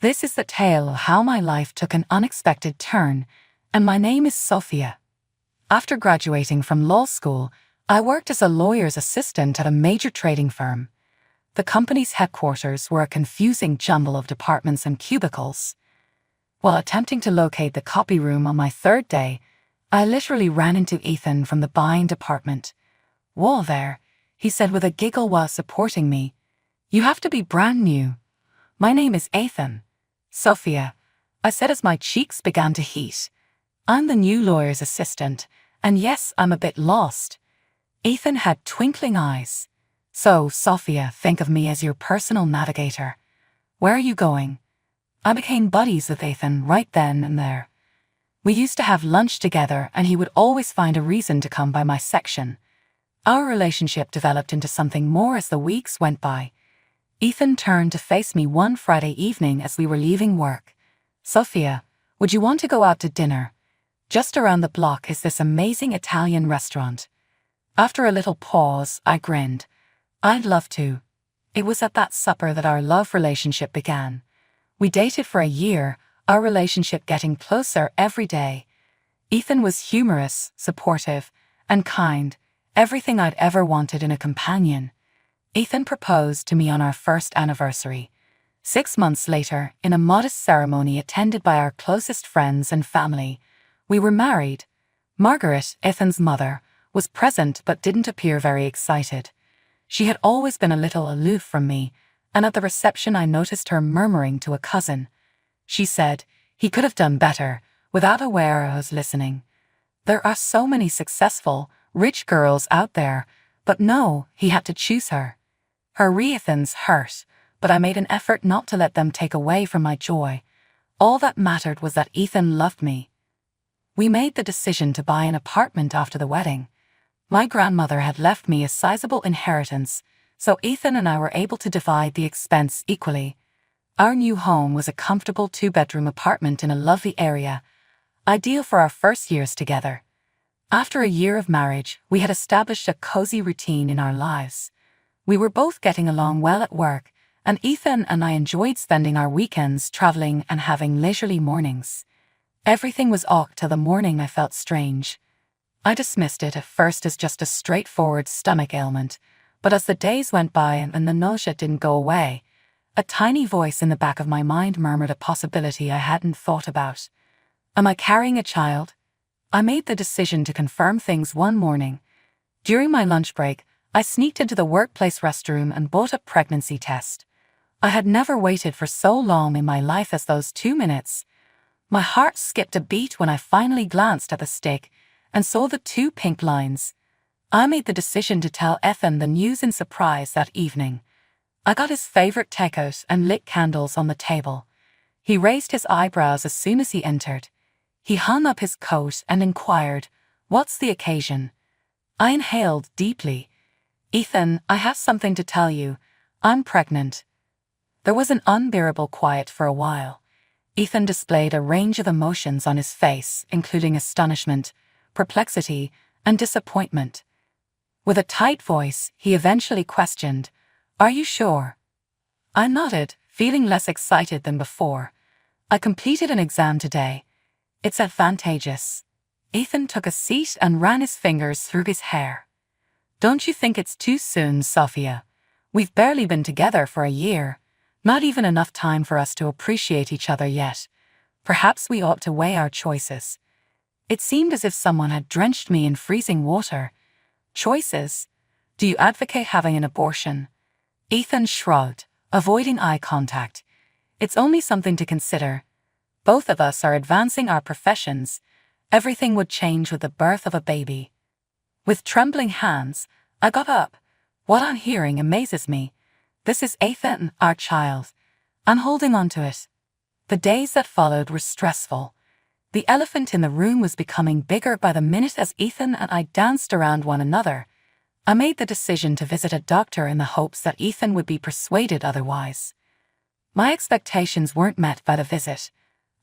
This is the tale of how my life took an unexpected turn, and my name is Sophia. After graduating from law school, I worked as a lawyer's assistant at a major trading firm. The company's headquarters were a confusing jumble of departments and cubicles. While attempting to locate the copy room on my third day, I literally ran into Ethan from the buying department. "Whoa there," he said with a giggle while supporting me. "You have to be brand new." "My name is Ethan." "Sophia," I said as my cheeks began to heat. "I'm the new lawyer's assistant, and yes, I'm a bit lost." Ethan had twinkling eyes. "So, Sophia, think of me as your personal navigator. Where are you going?" I became buddies with Ethan right then and there. We used to have lunch together, and he would always find a reason to come by my section. Our relationship developed into something more as the weeks went by. Ethan turned to face me one Friday evening as we were leaving work. "Sophia, would you want to go out to dinner? Just around the block is this amazing Italian restaurant." After a little pause, I grinned. "I'd love to." It was at that supper that our love relationship began. We dated for a year, our relationship getting closer every day. Ethan was humorous, supportive, and kind, everything I'd ever wanted in a companion. Ethan proposed to me on our first anniversary. 6 months later, in a modest ceremony attended by our closest friends and family, we were married. Margaret, Ethan's mother, was present but didn't appear very excited. She had always been a little aloof from me, and at the reception I noticed her murmuring to a cousin. She said, "He could have done better," without aware I was listening. There are so many successful, rich girls out there, but no, he had to choose her. Her reasons hurt, but I made an effort not to let them take away from my joy. All that mattered was that Ethan loved me. We made the decision to buy an apartment after the wedding. My grandmother had left me a sizable inheritance, so Ethan and I were able to divide the expense equally. Our new home was a comfortable 2-bedroom apartment in a lovely area, ideal for our first years together. After a year of marriage, we had established a cozy routine in our lives. We were both getting along well at work, and Ethan and I enjoyed spending our weekends traveling and having leisurely mornings. Everything was ok till the morning I felt strange. I dismissed it at first as just a straightforward stomach ailment, but as the days went by and the nausea didn't go away, a tiny voice in the back of my mind murmured a possibility I hadn't thought about. Am I carrying a child? I made the decision to confirm things one morning. During my lunch break, I sneaked into the workplace restroom and bought a pregnancy test. I had never waited for so long in my life as those 2 minutes. My heart skipped a beat when I finally glanced at the stick and saw the 2 pink lines. I made the decision to tell Ethan the news in surprise that evening. I got his favorite takeout and lit candles on the table. He raised his eyebrows as soon as he entered. He hung up his coat and inquired, "What's the occasion?" I inhaled deeply. "Ethan, I have something to tell you. I'm pregnant." There was an unbearable quiet for a while. Ethan displayed a range of emotions on his face, including astonishment, perplexity, and disappointment. With a tight voice, he eventually questioned, "Are you sure?" I nodded, feeling less excited than before. "I completed an exam today. It's advantageous." Ethan took a seat and ran his fingers through his hair. "Don't you think it's too soon, Sophia? We've barely been together for a year. Not even enough time for us to appreciate each other yet. Perhaps we ought to weigh our choices." It seemed as if someone had drenched me in freezing water. "Choices? Do you advocate having an abortion?" Ethan shrugged, avoiding eye contact. "It's only something to consider. Both of us are advancing our professions. Everything would change with the birth of a baby." With trembling hands, I got up. What I'm hearing amazes me. This is Ethan, our child. I'm holding on to it. The days that followed were stressful. The elephant in the room was becoming bigger by the minute as Ethan and I danced around one another. I made the decision to visit a doctor in the hopes that Ethan would be persuaded otherwise. My expectations weren't met by the visit.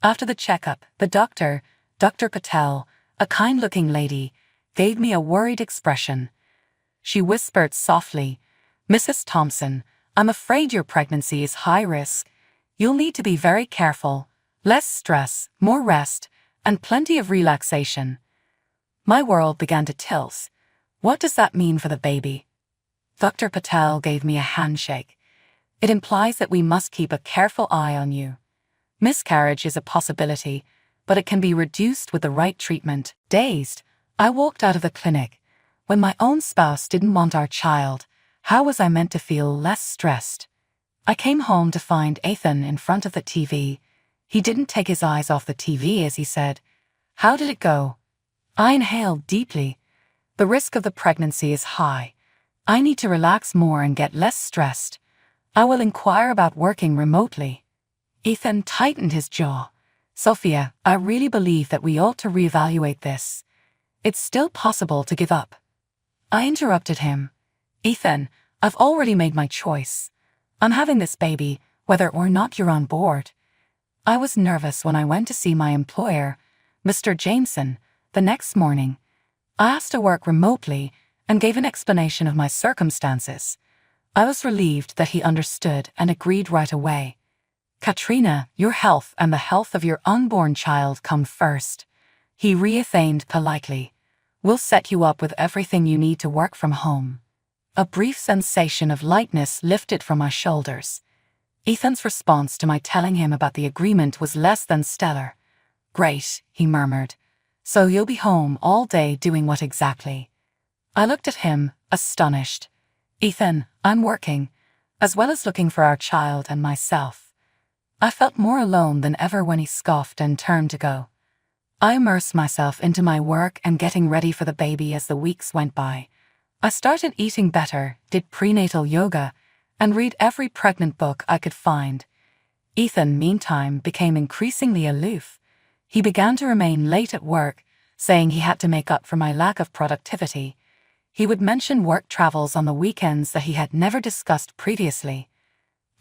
After the checkup, the doctor, Dr. Patel, a kind-looking lady, gave me a worried expression. She whispered softly, "Mrs. Thompson, I'm afraid your pregnancy is high risk. You'll need to be very careful. Less stress, more rest, and plenty of relaxation. My world began to tilt. What does that mean for the baby? Dr. Patel gave me a handshake. It implies that we must keep a careful eye on you. Miscarriage is a possibility, but it can be reduced with the right treatment. Dazed, I walked out of the clinic. When my own spouse didn't want our child, how was I meant to feel less stressed? I came home to find Ethan in front of the TV. He didn't take his eyes off the TV as he said, "How did it go?" I inhaled deeply. The risk of the pregnancy is high. I need to relax more and get less stressed. I will inquire about working remotely. Ethan tightened his jaw. Sophia, I really believe that we ought to reevaluate this. It's still possible to give up. I interrupted him. Ethan, I've already made my choice. I'm having this baby, whether or not you're on board. I was nervous when I went to see my employer, Mr. Jameson, the next morning. I asked to work remotely and gave an explanation of my circumstances. I was relieved that he understood and agreed right away. Katrina, your health and the health of your unborn child come first. He reithaned politely. We'll set you up with everything you need to work from home. A brief sensation of lightness lifted from my shoulders. Ethan's response to my telling him about the agreement was less than stellar. Great, he murmured. So you'll be home all day doing what exactly? I looked at him, astonished. Ethan, I'm working, as well as looking for our child and myself. I felt more alone than ever when he scoffed and turned to go. I immersed myself into my work and getting ready for the baby as the weeks went by. I started eating better, did prenatal yoga, and read every pregnant book I could find. Ethan, meantime, became increasingly aloof. He began to remain late at work, saying he had to make up for my lack of productivity. He would mention work travels on the weekends that he had never discussed previously.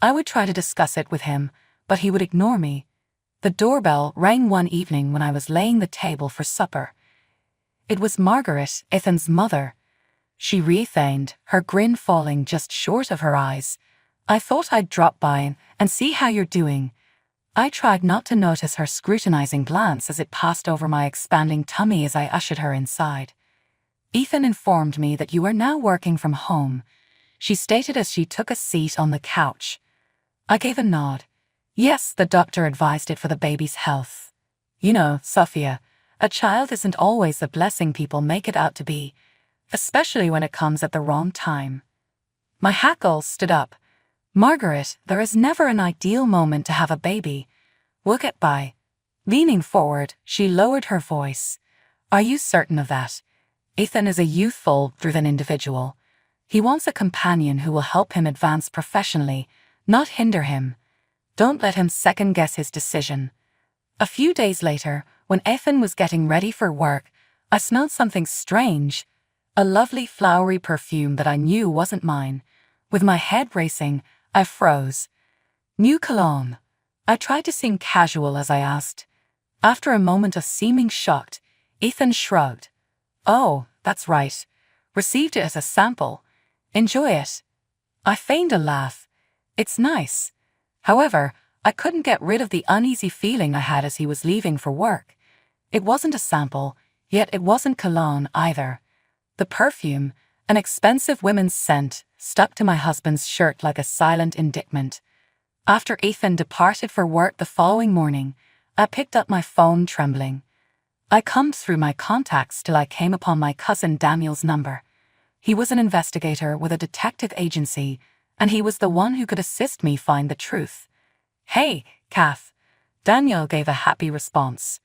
I would try to discuss it with him, but he would ignore me. The doorbell rang one evening when I was laying the table for supper. It was Margaret, Ethan's mother. She reithaned, her grin falling just short of her eyes. I thought I'd drop by and see how you're doing. I tried not to notice her scrutinizing glance as it passed over my expanding tummy as I ushered her inside. Ethan informed me that you are now working from home, she stated as she took a seat on the couch. I gave a nod. Yes, the doctor advised it for the baby's health. You know, Sophia, a child isn't always the blessing people make it out to be, especially when it comes at the wrong time. My hackles stood up. Margaret, there is never an ideal moment to have a baby. We'll get by. Leaning forward, she lowered her voice. Are you certain of that? Ethan is a youthful, driven individual. He wants a companion who will help him advance professionally, not hinder him. Don't let him second-guess his decision. A few days later, when Ethan was getting ready for work, I smelled something strange. A lovely flowery perfume that I knew wasn't mine. With my head racing, I froze. New cologne. I tried to seem casual as I asked. After a moment of seeming shocked, Ethan shrugged. Oh, that's right. Received it as a sample. Enjoy it. I feigned a laugh. It's nice. However, I couldn't get rid of the uneasy feeling I had as he was leaving for work. It wasn't a sample, yet it wasn't cologne either. The perfume, an expensive women's scent, stuck to my husband's shirt like a silent indictment. After Ethan departed for work the following morning, I picked up my phone trembling. I combed through my contacts till I came upon my cousin Daniel's number. He was an investigator with a detective agency, and he was the one who could assist me find the truth. Hey, Kath. Daniel gave a happy response.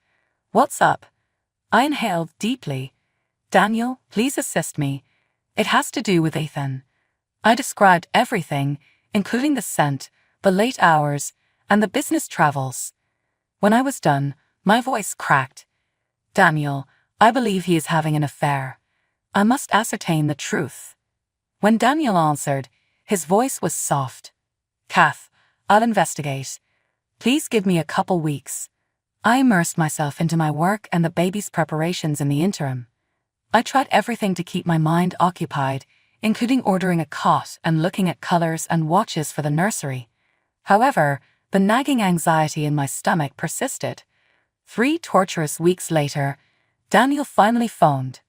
What's up? I inhaled deeply. Daniel, please assist me. It has to do with Ethan. I described everything, including the scent, the late hours, and the business travels. When I was done, my voice cracked. Daniel, I believe he is having an affair. I must ascertain the truth. When Daniel answered, his voice was soft. Kath, I'll investigate. Please give me a couple weeks. I immersed myself into my work and the baby's preparations in the interim. I tried everything to keep my mind occupied, including ordering a cot and looking at colors and watches for the nursery. However, The nagging anxiety in my stomach persisted. 3 torturous weeks later, Daniel finally phoned.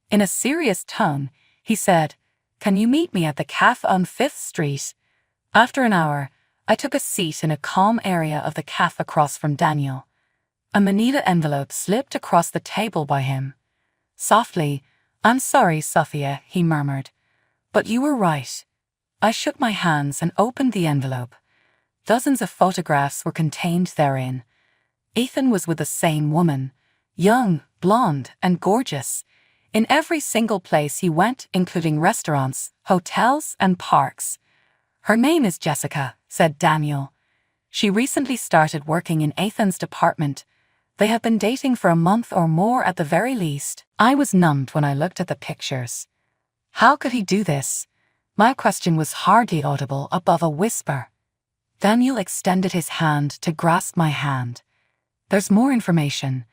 In a serious tone, he said, "Can you meet me at the cafe on 5th Street?" After an hour, I took a seat in a calm area of the cafe across from Daniel. A manila envelope slipped across the table by him. Softly, "I'm sorry, Sophia," he murmured. "But you were right." I shook my hands and opened the envelope. Dozens of photographs were contained therein. Ethan was with the same woman, young, blonde, and gorgeous, in every single place he went, including restaurants, hotels, and parks. "Her name is Jessica," said Daniel. "She recently started working in Ethan's department. They have been dating for a month or more at the very least." I was numbed when I looked at the pictures. How could he do this? My question was hardly audible above a whisper. Daniel extended his hand to grasp my hand. "There's more information.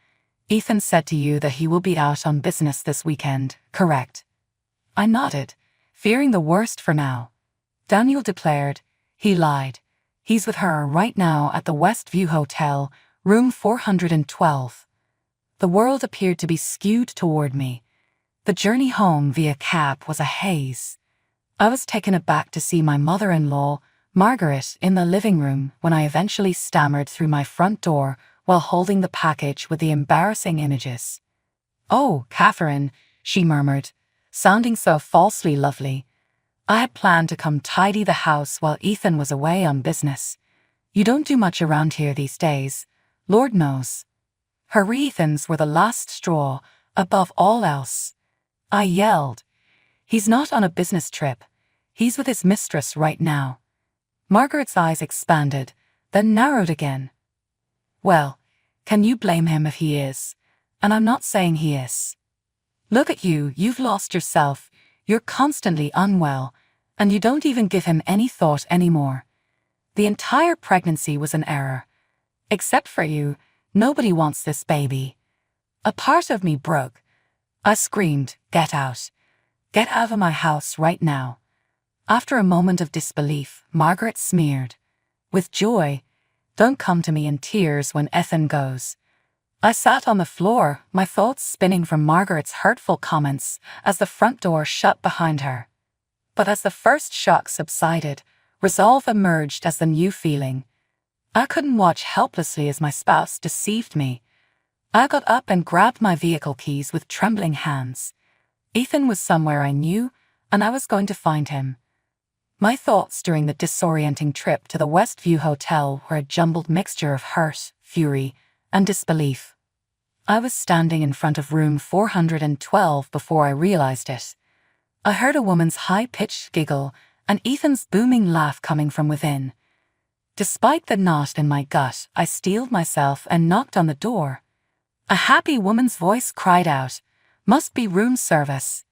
Ethan said to you that he will be out on business this weekend, correct?" I nodded, fearing the worst for now. Daniel declared, "He lied. He's with her right now at the Westview Hotel, room 412. The world appeared to be skewed toward me. The journey home via cab was a haze. I was taken aback to see my mother-in-law, Margaret, in the living room when I eventually stammered through my front door while holding the package with the embarrassing images. "Oh, Catherine," she murmured, sounding so falsely lovely. "I had planned to come tidy the house while Ethan was away on business. You don't do much around here these days, Lord knows." Her Ethans were the last straw, above all else. I yelled, "He's not on a business trip. He's with his mistress right now." Margaret's eyes expanded, then narrowed again. "Well, can you blame him if he is? And I'm not saying he is. Look at you, you've lost yourself, you're constantly unwell, and you don't even give him any thought anymore. The entire pregnancy was an error. Except for you, nobody wants this baby." A part of me broke. I screamed, "Get out. Get out of my house right now." After a moment of disbelief, Margaret sneered, with joy, "Don't come to me in tears when Ethan goes." I sat on the floor, my thoughts spinning from Margaret's hurtful comments as the front door shut behind her. But as the first shock subsided, resolve emerged as the new feeling. I couldn't watch helplessly as my spouse deceived me. I got up and grabbed my vehicle keys with trembling hands. Ethan was somewhere I knew, and I was going to find him. My thoughts during the disorienting trip to the Westview Hotel were a jumbled mixture of hurt, fury, and disbelief. I was standing in front of room 412 before I realized it. I heard a woman's high-pitched giggle and Ethan's booming laugh coming from within. Despite the knot in my gut, I steeled myself and knocked on the door. A happy woman's voice cried out, "Must be room service."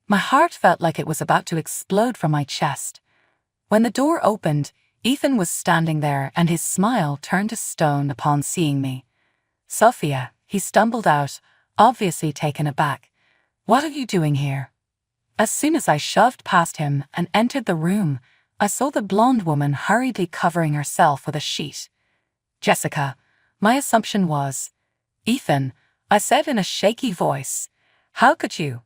My heart felt like it was about to explode from my chest. When the door opened, Ethan was standing there and his smile turned to stone upon seeing me. "Sophia," he stumbled out, obviously taken aback. "What are you doing here?" As soon as I shoved past him and entered the room, I saw the blonde woman hurriedly covering herself with a sheet. "Jessica," my assumption was. "Ethan," I said in a shaky voice. "How could you?"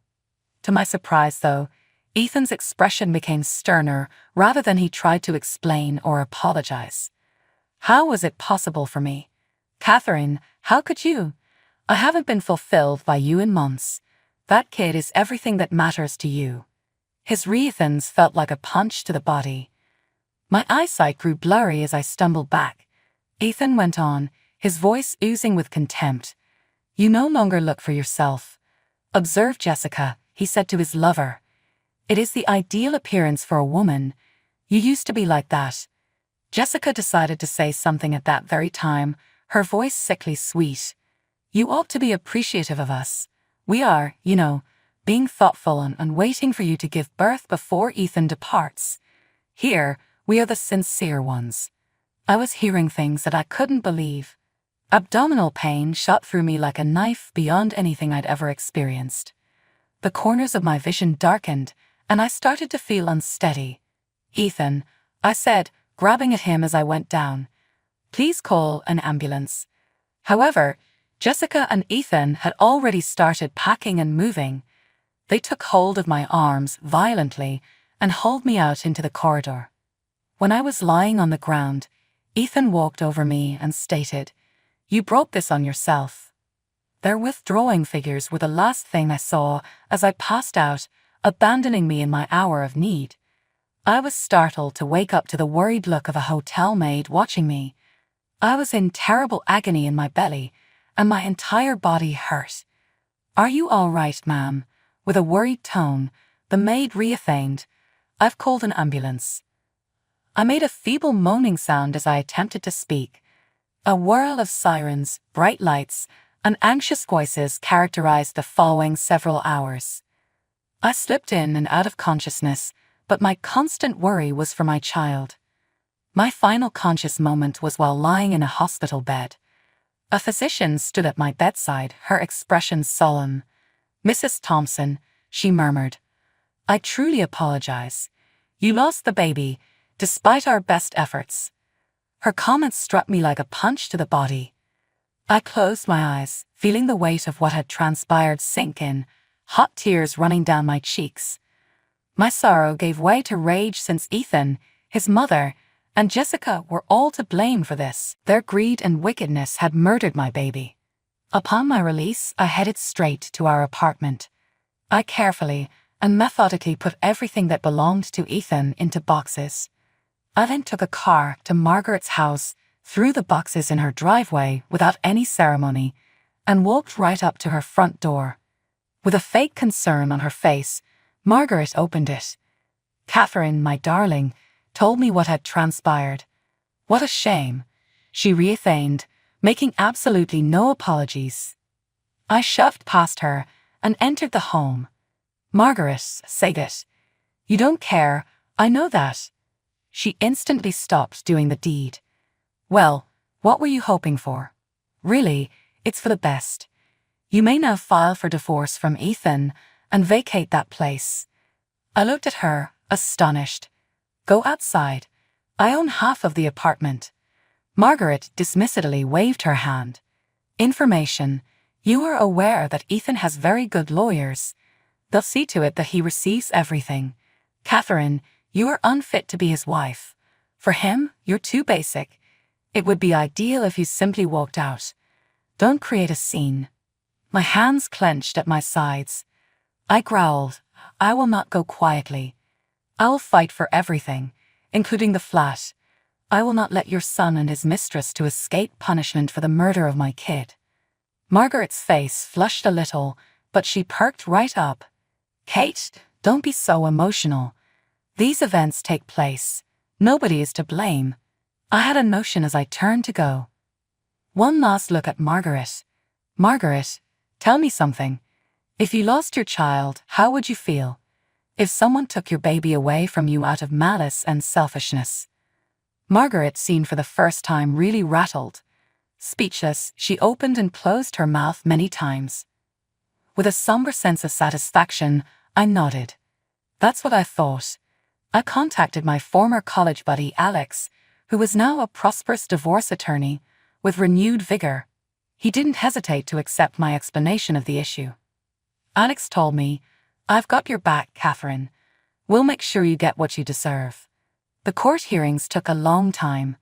To my surprise, though, Ethan's expression became sterner rather than he tried to explain or apologize. "How was it possible for me? Catherine, how could you? I haven't been fulfilled by you in months. That kid is everything that matters to you." His Ethans felt like a punch to the body. My eyesight grew blurry as I stumbled back. Ethan went on, his voice oozing with contempt. "You no longer look for yourself. Observe Jessica," he said to his lover. "It is the ideal appearance for a woman. You used to be like that." Jessica decided to say something at that very time, her voice sickly sweet. "You ought to be appreciative of us. We are, being thoughtful and waiting for you to give birth before Ethan departs. Here, we are the sincere ones." I was hearing things that I couldn't believe. Abdominal pain shot through me like a knife beyond anything I'd ever experienced. The corners of my vision darkened, and I started to feel unsteady. "Ethan," I said, grabbing at him as I went down. Please call an ambulance. However, Jessica and Ethan had already started packing and moving. They took hold of my arms violently and hauled me out into the corridor. When I was lying on the ground, Ethan walked over me and stated, "You brought this on yourself." Their withdrawing figures were the last thing I saw as I passed out, abandoning me in my hour of need. I was startled to wake up to the worried look of a hotel maid watching me. I was in terrible agony in my belly, and my entire body hurt. "Are you all right, ma'am?" With a worried tone, the maid reaffirmed, "I've called an ambulance." I made a feeble moaning sound as I attempted to speak. A whirl of sirens, bright lights, and anxious voices characterized the following several hours. I slipped in and out of consciousness, but my constant worry was for my child. My final conscious moment was while lying in a hospital bed. A physician stood at my bedside, her expression solemn. "Mrs. Thompson," she murmured, "I truly apologize. You lost the baby, despite our best efforts." Her comments struck me like a punch to the body. I closed my eyes, feeling the weight of what had transpired sink in, hot tears running down my cheeks. My sorrow gave way to rage since Ethan, his mother, and Jessica were all to blame for this. Their greed and wickedness had murdered my baby. Upon my release, I headed straight to our apartment. I carefully and methodically put everything that belonged to Ethan into boxes. I then took a car to Margaret's house, threw the boxes in her driveway without any ceremony, and walked right up to her front door. With a fake concern on her face, Margaret opened it. "Catherine, my darling," told me what had transpired. "What a shame," she reaffirmed, making absolutely no apologies. I shoved past her and entered the home. "Margaret, Saget, you don't care, I know that." She instantly stopped doing the deed. "Well, what were you hoping for? Really, it's for the best. You may now file for divorce from Ethan and vacate that place." I looked at her, astonished. "Go outside. I own half of the apartment." Margaret dismissively waved her hand. "Information. You are aware that Ethan has very good lawyers. They'll see to it that he receives everything. Catherine, you are unfit to be his wife. For him, you're too basic. It would be ideal if you simply walked out. Don't create a scene." My hands clenched at my sides. I growled, "I will not go quietly. I will fight for everything, including the flat. I will not let your son and his mistress to escape punishment for the murder of my kid." Margaret's face flushed a little, but she perked right up. "Kate, don't be so emotional. These events take place. Nobody is to blame." I had a notion as I turned to go. One last look at Margaret. "Margaret, tell me something. If you lost your child, how would you feel? If someone took your baby away from you out of malice and selfishness?" Margaret seemed for the first time really rattled. Speechless, she opened and closed her mouth many times. With a somber sense of satisfaction, I nodded. "That's what I thought." I contacted my former college buddy Alex, who was now a prosperous divorce attorney, with renewed vigor. He didn't hesitate to accept my explanation of the issue. Alex told me, "I've got your back, Catherine. We'll make sure you get what you deserve." The court hearings took a long time.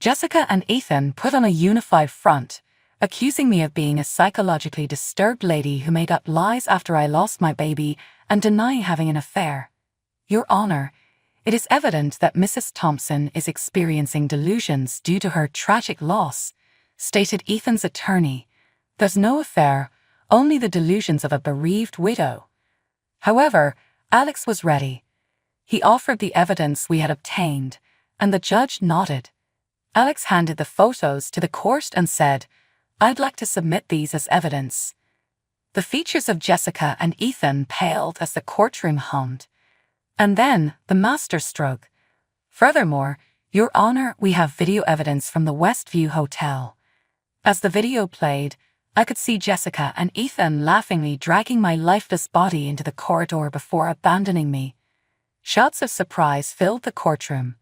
Jessica and Ethan put on a unified front, accusing me of being a psychologically disturbed lady who made up lies after I lost my baby and denying having an affair. "Your Honor, it is evident that Mrs. Thompson is experiencing delusions due to her tragic loss," stated Ethan's attorney. "There's no affair, only the delusions of a bereaved widow." However, Alex was ready. He offered the evidence we had obtained, and the judge nodded. Alex handed the photos to the court and said, "I'd like to submit these as evidence." The features of Jessica and Ethan paled as the courtroom hummed. And then, the masterstroke. "Furthermore, Your Honor, we have video evidence from the Westview Hotel." As the video played, I could see Jessica and Ethan laughingly dragging my lifeless body into the corridor before abandoning me. Shouts of surprise filled the courtroom.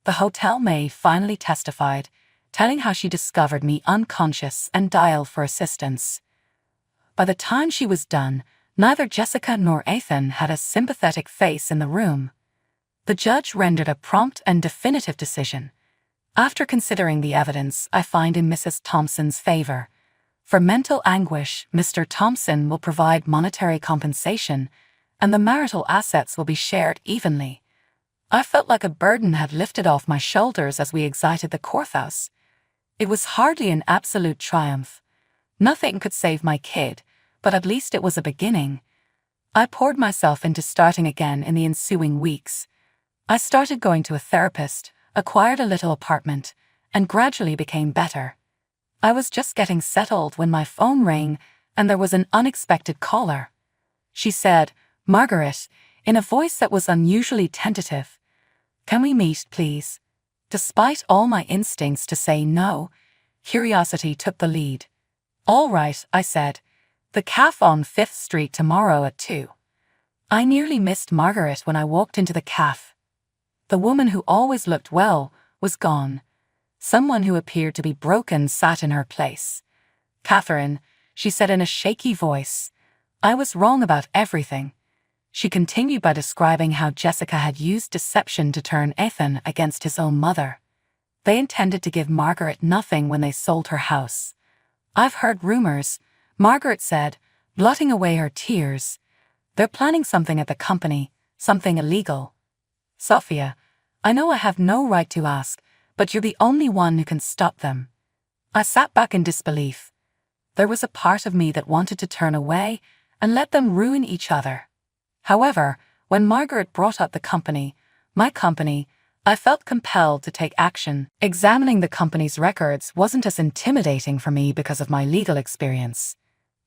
The hotel maid finally testified, telling how she discovered me unconscious and dialed for assistance. By the time she was done, neither Jessica nor Ethan had a sympathetic face in the room. The judge rendered a prompt and definitive decision. After considering the evidence, I find in Mrs. Thompson's favor. For mental anguish, Mr. Thompson will provide monetary compensation, and the marital assets will be shared evenly. I felt like a burden had lifted off my shoulders as we exited the courthouse. It was hardly an absolute triumph. Nothing could save my kid, but at least it was a beginning. I poured myself into starting again in the ensuing weeks. I started going to a therapist, acquired a little apartment, and gradually became better. I was just getting settled when my phone rang and there was an unexpected caller. She said, "Margaret," in a voice that was unusually tentative. "Can we meet, please?" Despite all my instincts to say no, curiosity took the lead. "All right," I said. "The cafe on 5th Street tomorrow at 2. I nearly missed Margaret when I walked into the cafe. The woman who always looked well was gone. Someone who appeared to be broken sat in her place. "Catherine," she said in a shaky voice, "I was wrong about everything." She continued by describing how Jessica had used deception to turn Ethan against his own mother. They intended to give Margaret nothing when they sold her house. "I've heard rumors," Margaret said, blotting away her tears. "They're planning something at the company, something illegal." "Sophia, I know I have no right to ask, but you're the only one who can stop them." I sat back in disbelief. There was a part of me that wanted to turn away and let them ruin each other. However, when Margaret brought up the company, my company, I felt compelled to take action. Examining the company's records wasn't as intimidating for me because of my legal experience.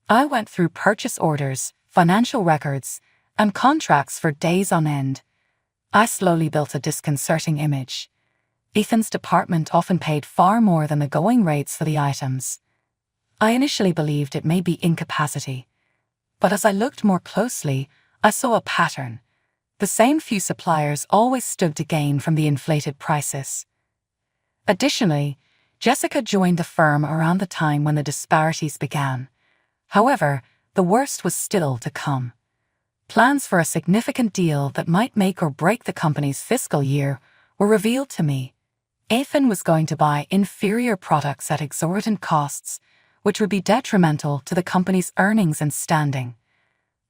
I went through purchase orders, financial records, and contracts for days on end. I slowly built a disconcerting image. Ethan's department often paid far more than the going rates for the items. I initially believed it may be incapacity, but as I looked more closely, I saw a pattern. The same few suppliers always stood to gain from the inflated prices. Additionally, Jessica joined the firm around the time when the disparities began. However, the worst was still to come. Plans for a significant deal that might make or break the company's fiscal year were revealed to me. Ethan was going to buy inferior products at exorbitant costs, which would be detrimental to the company's earnings and standing.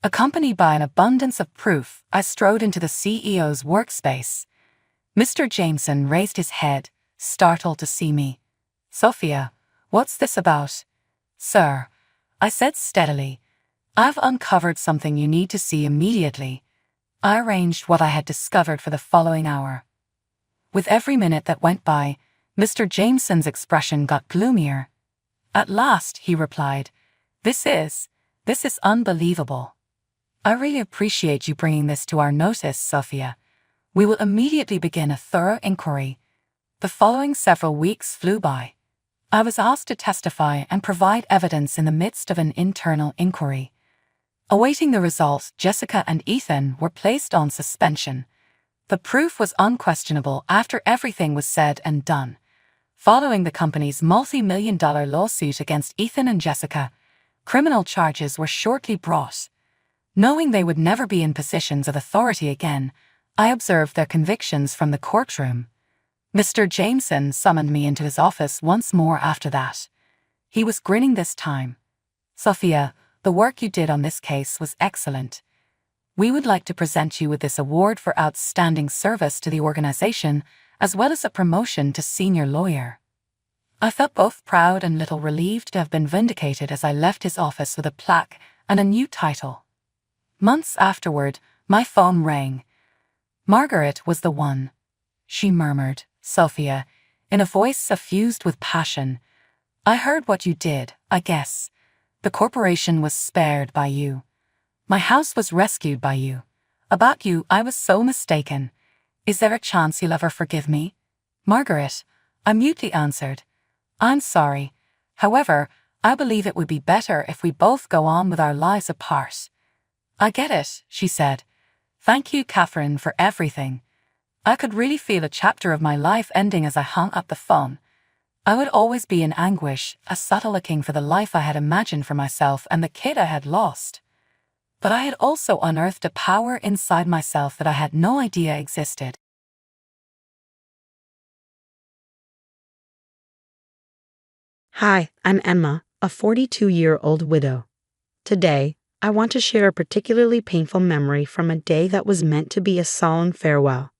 Accompanied by an abundance of proof, I strode into the CEO's workspace. Mr. Jameson raised his head, startled to see me. "Sophia, what's this about?" "Sir," I said steadily, "I've uncovered something you need to see immediately." I arranged what I had discovered for the following hour. With every minute that went by, Mr. Jameson's expression got gloomier. "At last," he replied, This is unbelievable. I really appreciate you bringing this to our notice, Sophia. We will immediately begin a thorough inquiry." The following several weeks flew by. I was asked to testify and provide evidence in the midst of an internal inquiry. Awaiting the result, Jessica and Ethan were placed on suspension. The proof was unquestionable after everything was said and done. Following the company's multi-million-dollar lawsuit against Ethan and Jessica, criminal charges were shortly brought. Knowing they would never be in positions of authority again, I observed their convictions from the courtroom. Mr. Jameson summoned me into his office once more after that. He was grinning this time. "Sophia, the work you did on this case was excellent. We would like to present you with this award for outstanding service to the organization, as well as a promotion to senior lawyer." I felt both proud and little relieved to have been vindicated as I left his office with a plaque and a new title. Months afterward, my phone rang. Margaret was the one. She murmured, "Sophia," in a voice suffused with passion. "I heard what you did, I guess. The corporation was spared by you. My house was rescued by you. About you, I was so mistaken. Is there a chance you'll ever forgive me?" "Margaret," I mutely answered, "I'm sorry. However, I believe it would be better if we both go on with our lives apart." "I get it," she said. "Thank you, Catherine, for everything." I could really feel a chapter of my life ending as I hung up the phone. I would always be in anguish, a subtle looking for the life I had imagined for myself and the kid I had lost. But I had also unearthed a power inside myself that I had no idea existed. Hi, I'm Emma, a 42-year-old widow. Today, I want to share a particularly painful memory from a day that was meant to be a solemn farewell.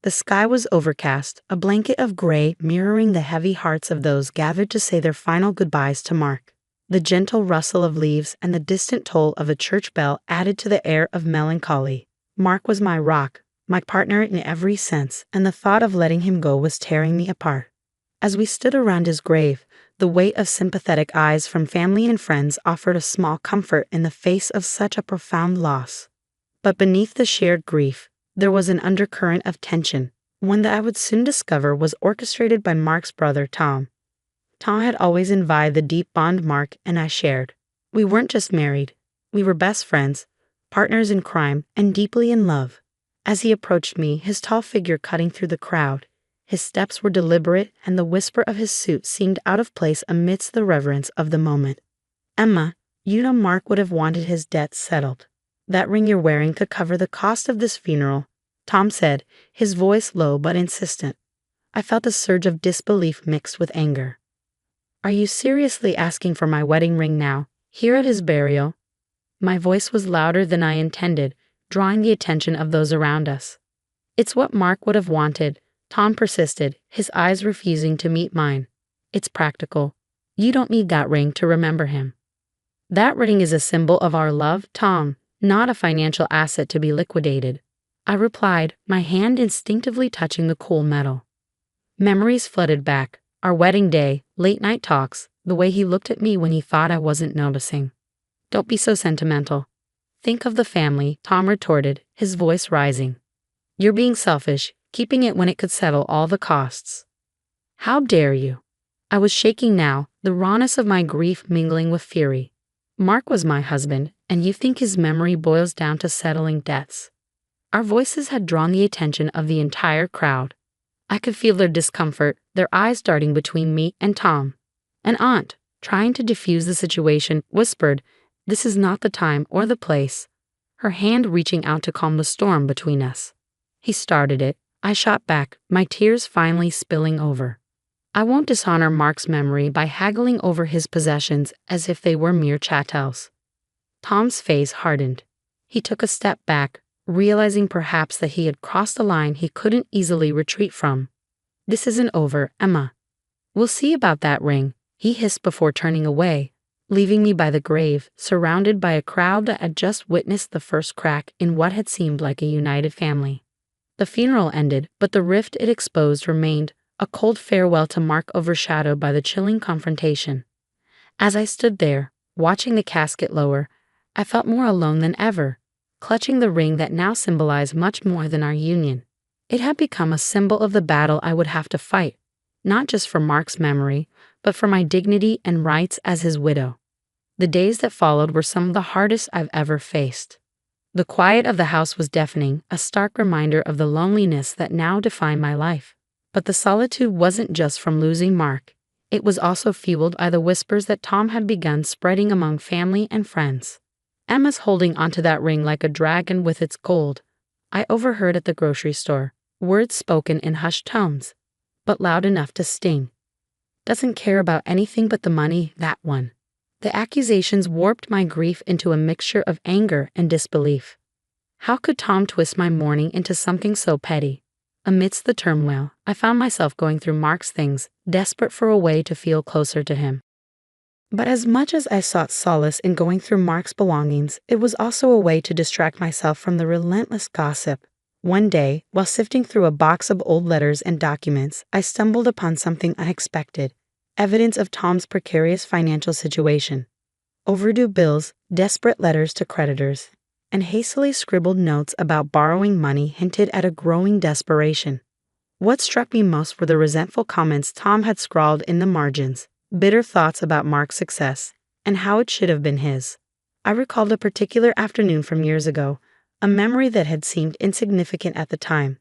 The sky was overcast, a blanket of gray mirroring the heavy hearts of those gathered to say their final goodbyes to Mark. The gentle rustle of leaves and the distant toll of a church bell added to the air of melancholy. Mark was my rock, my partner in every sense, and the thought of letting him go was tearing me apart. As we stood around his grave, the weight of sympathetic eyes from family and friends offered a small comfort in the face of such a profound loss. But beneath the shared grief, there was an undercurrent of tension, one that I would soon discover was orchestrated by Mark's brother, Tom. Tom had always envied the deep bond Mark and I shared. We weren't just married, we were best friends, partners in crime, and deeply in love. As he approached me, his tall figure cutting through the crowd, his steps were deliberate, and the whisper of his suit seemed out of place amidst the reverence of the moment. "Emma, you know Mark would have wanted his debts settled. That ring you're wearing could cover the cost of this funeral," Tom said, his voice low but insistent. I felt a surge of disbelief mixed with anger. "Are you seriously asking for my wedding ring now, here at his burial?" My voice was louder than I intended, drawing the attention of those around us. "It's what Mark would have wanted," Tom persisted, his eyes refusing to meet mine. "It's practical. You don't need that ring to remember him." "That ring is a symbol of our love, Tom, not a financial asset to be liquidated," I replied, my hand instinctively touching the cool metal. Memories flooded back, our wedding day, late-night talks, the way he looked at me when he thought I wasn't noticing. "Don't be so sentimental. Think of the family," Tom retorted, his voice rising. "You're being selfish, keeping it when it could settle all the costs." "How dare you?" I was shaking now, the rawness of my grief mingling with fury. "Mark was my husband, and you think his memory boils down to settling debts?" Our voices had drawn the attention of the entire crowd. I could feel their discomfort, their eyes darting between me and Tom. An aunt, trying to diffuse the situation, whispered, "This is not the time or the place," her hand reaching out to calm the storm between us. He started it. I shot back, my tears finally spilling over. "I won't dishonor Mark's memory by haggling over his possessions as if they were mere chattels." Tom's face hardened. He took a step back, realizing perhaps that he had crossed a line he couldn't easily retreat from. "This isn't over, Emma. We'll see about that ring," he hissed before turning away, leaving me by the grave, surrounded by a crowd that had just witnessed the first crack in what had seemed like a united family. The funeral ended, but the rift it exposed remained, a cold farewell to Mark overshadowed by the chilling confrontation. As I stood there, watching the casket lower, I felt more alone than ever, clutching the ring that now symbolized much more than our union. It had become a symbol of the battle I would have to fight, not just for Mark's memory, but for my dignity and rights as his widow. The days that followed were some of the hardest I've ever faced. The quiet of the house was deafening, a stark reminder of the loneliness that now defined my life. But the solitude wasn't just from losing Mark. It was also fueled by the whispers that Tom had begun spreading among family and friends. "Emma's holding onto that ring like a dragon with its gold," I overheard at the grocery store, words spoken in hushed tones, but loud enough to sting. "Doesn't care about anything but the money, that one." The accusations warped my grief into a mixture of anger and disbelief. How could Tom twist my mourning into something so petty? Amidst the turmoil, I found myself going through Mark's things, desperate for a way to feel closer to him. But as much as I sought solace in going through Mark's belongings, it was also a way to distract myself from the relentless gossip. One day, while sifting through a box of old letters and documents, I stumbled upon something unexpected. Evidence of Tom's precarious financial situation. Overdue bills, desperate letters to creditors, and hastily scribbled notes about borrowing money hinted at a growing desperation. What struck me most were the resentful comments Tom had scrawled in the margins, bitter thoughts about Mark's success, and how it should have been his. I recalled a particular afternoon from years ago, a memory that had seemed insignificant at the time.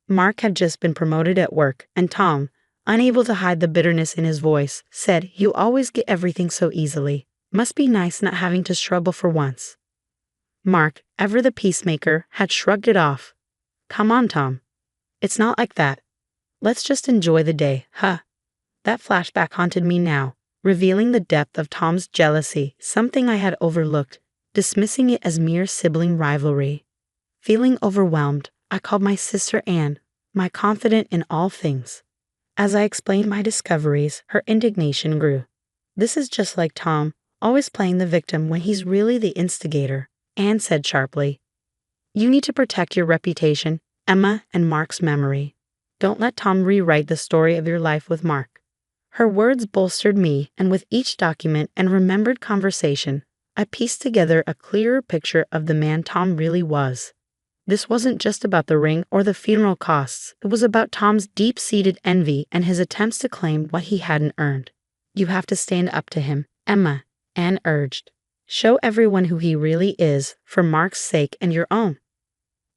Mark had just been promoted at work, and Tom, unable to hide the bitterness in his voice, said, "You always get everything so easily. Must be nice not having to struggle for once." Mark, ever the peacemaker, had shrugged it off. "Come on, Tom. It's not like that. Let's just enjoy the day, huh?" That flashback haunted me now, revealing the depth of Tom's jealousy, something I had overlooked, dismissing it as mere sibling rivalry. Feeling overwhelmed, I called my sister Anne, my confidant in all things. As I explained my discoveries, her indignation grew. "This is just like Tom, always playing the victim when he's really the instigator," Anne said sharply. "You need to protect your reputation, Emma, and Mark's memory. Don't let Tom rewrite the story of your life with Mark." Her words bolstered me, and with each document and remembered conversation, I pieced together a clearer picture of the man Tom really was. This wasn't just about the ring or the funeral costs, it was about Tom's deep-seated envy and his attempts to claim what he hadn't earned. "You have to stand up to him, Emma," Anne urged. "Show everyone who he really is, for Mark's sake and your own."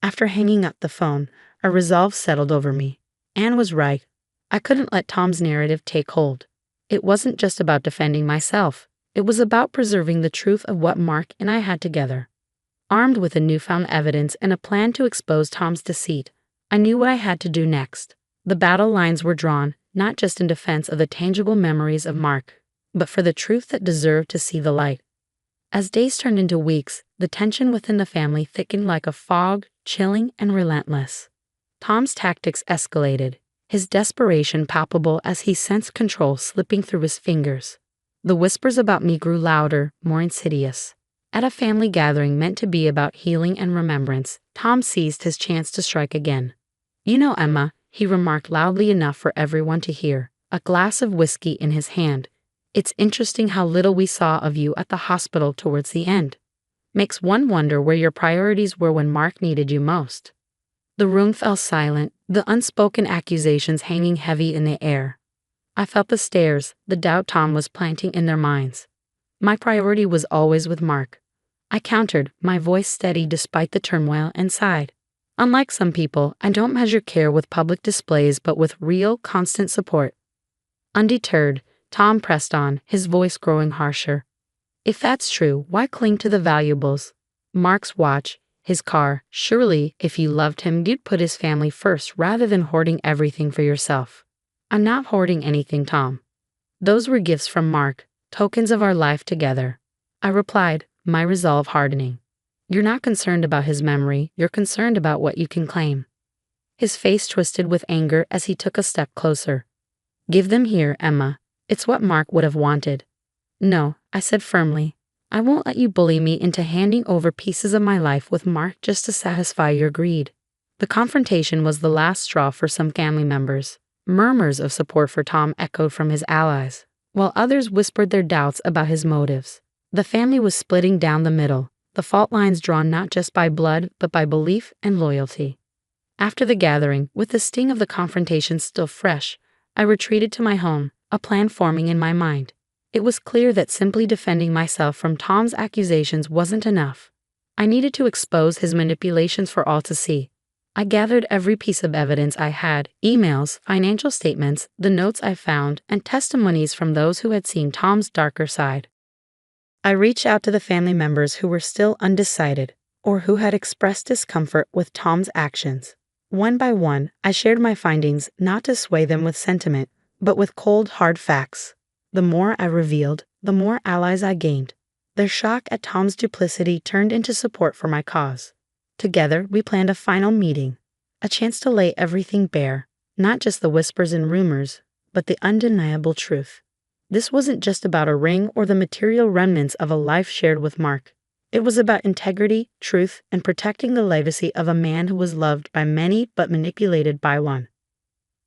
After hanging up the phone, a resolve settled over me. Anne was right. I couldn't let Tom's narrative take hold. It wasn't just about defending myself. It was about preserving the truth of what Mark and I had together. Armed with the newfound evidence and a plan to expose Tom's deceit, I knew what I had to do next. The battle lines were drawn, not just in defense of the tangible memories of Mark, but for the truth that deserved to see the light. As days turned into weeks, the tension within the family thickened like a fog, chilling and relentless. Tom's tactics escalated, his desperation palpable as he sensed control slipping through his fingers. The whispers about me grew louder, more insidious. At a family gathering meant to be about healing and remembrance, Tom seized his chance to strike again. "You know, Emma," he remarked loudly enough for everyone to hear, a glass of whiskey in his hand, "it's interesting how little we saw of you at the hospital towards the end. Makes one wonder where your priorities were when Mark needed you most." The room fell silent, the unspoken accusations hanging heavy in the air. I felt the stares, the doubt Tom was planting in their minds. My priority was always with Mark. I countered, my voice steady despite the turmoil, and sighed. "Unlike some people, I don't measure care with public displays but with real, constant support." Undeterred, Tom pressed on, his voice growing harsher. "If that's true, why cling to the valuables? Mark's watch, his car. Surely, if you loved him, you'd put his family first rather than hoarding everything for yourself." "I'm not hoarding anything, Tom. Those were gifts from Mark, tokens of our life together," I replied, my resolve hardening. "You're not concerned about his memory, you're concerned about what you can claim." His face twisted with anger as he took a step closer. "Give them here, Emma. It's what Mark would have wanted." "No," I said firmly. "I won't let you bully me into handing over pieces of my life with Mark just to satisfy your greed." The confrontation was the last straw for some family members. Murmurs of support for Tom echoed from his allies, while others whispered their doubts about his motives. The family was splitting down the middle, the fault lines drawn not just by blood but by belief and loyalty. After the gathering, with the sting of the confrontation still fresh, I retreated to my home, a plan forming in my mind. It was clear that simply defending myself from Tom's accusations wasn't enough. I needed to expose his manipulations for all to see. I gathered every piece of evidence I had, emails, financial statements, the notes I found, and testimonies from those who had seen Tom's darker side. I reached out to the family members who were still undecided, or who had expressed discomfort with Tom's actions. One by one, I shared my findings not to sway them with sentiment, but with cold, hard facts. The more I revealed, the more allies I gained. Their shock at Tom's duplicity turned into support for my cause. Together, we planned a final meeting, a chance to lay everything bare, not just the whispers and rumors, but the undeniable truth. This wasn't just about a ring or the material remnants of a life shared with Mark. It was about integrity, truth, and protecting the legacy of a man who was loved by many but manipulated by one.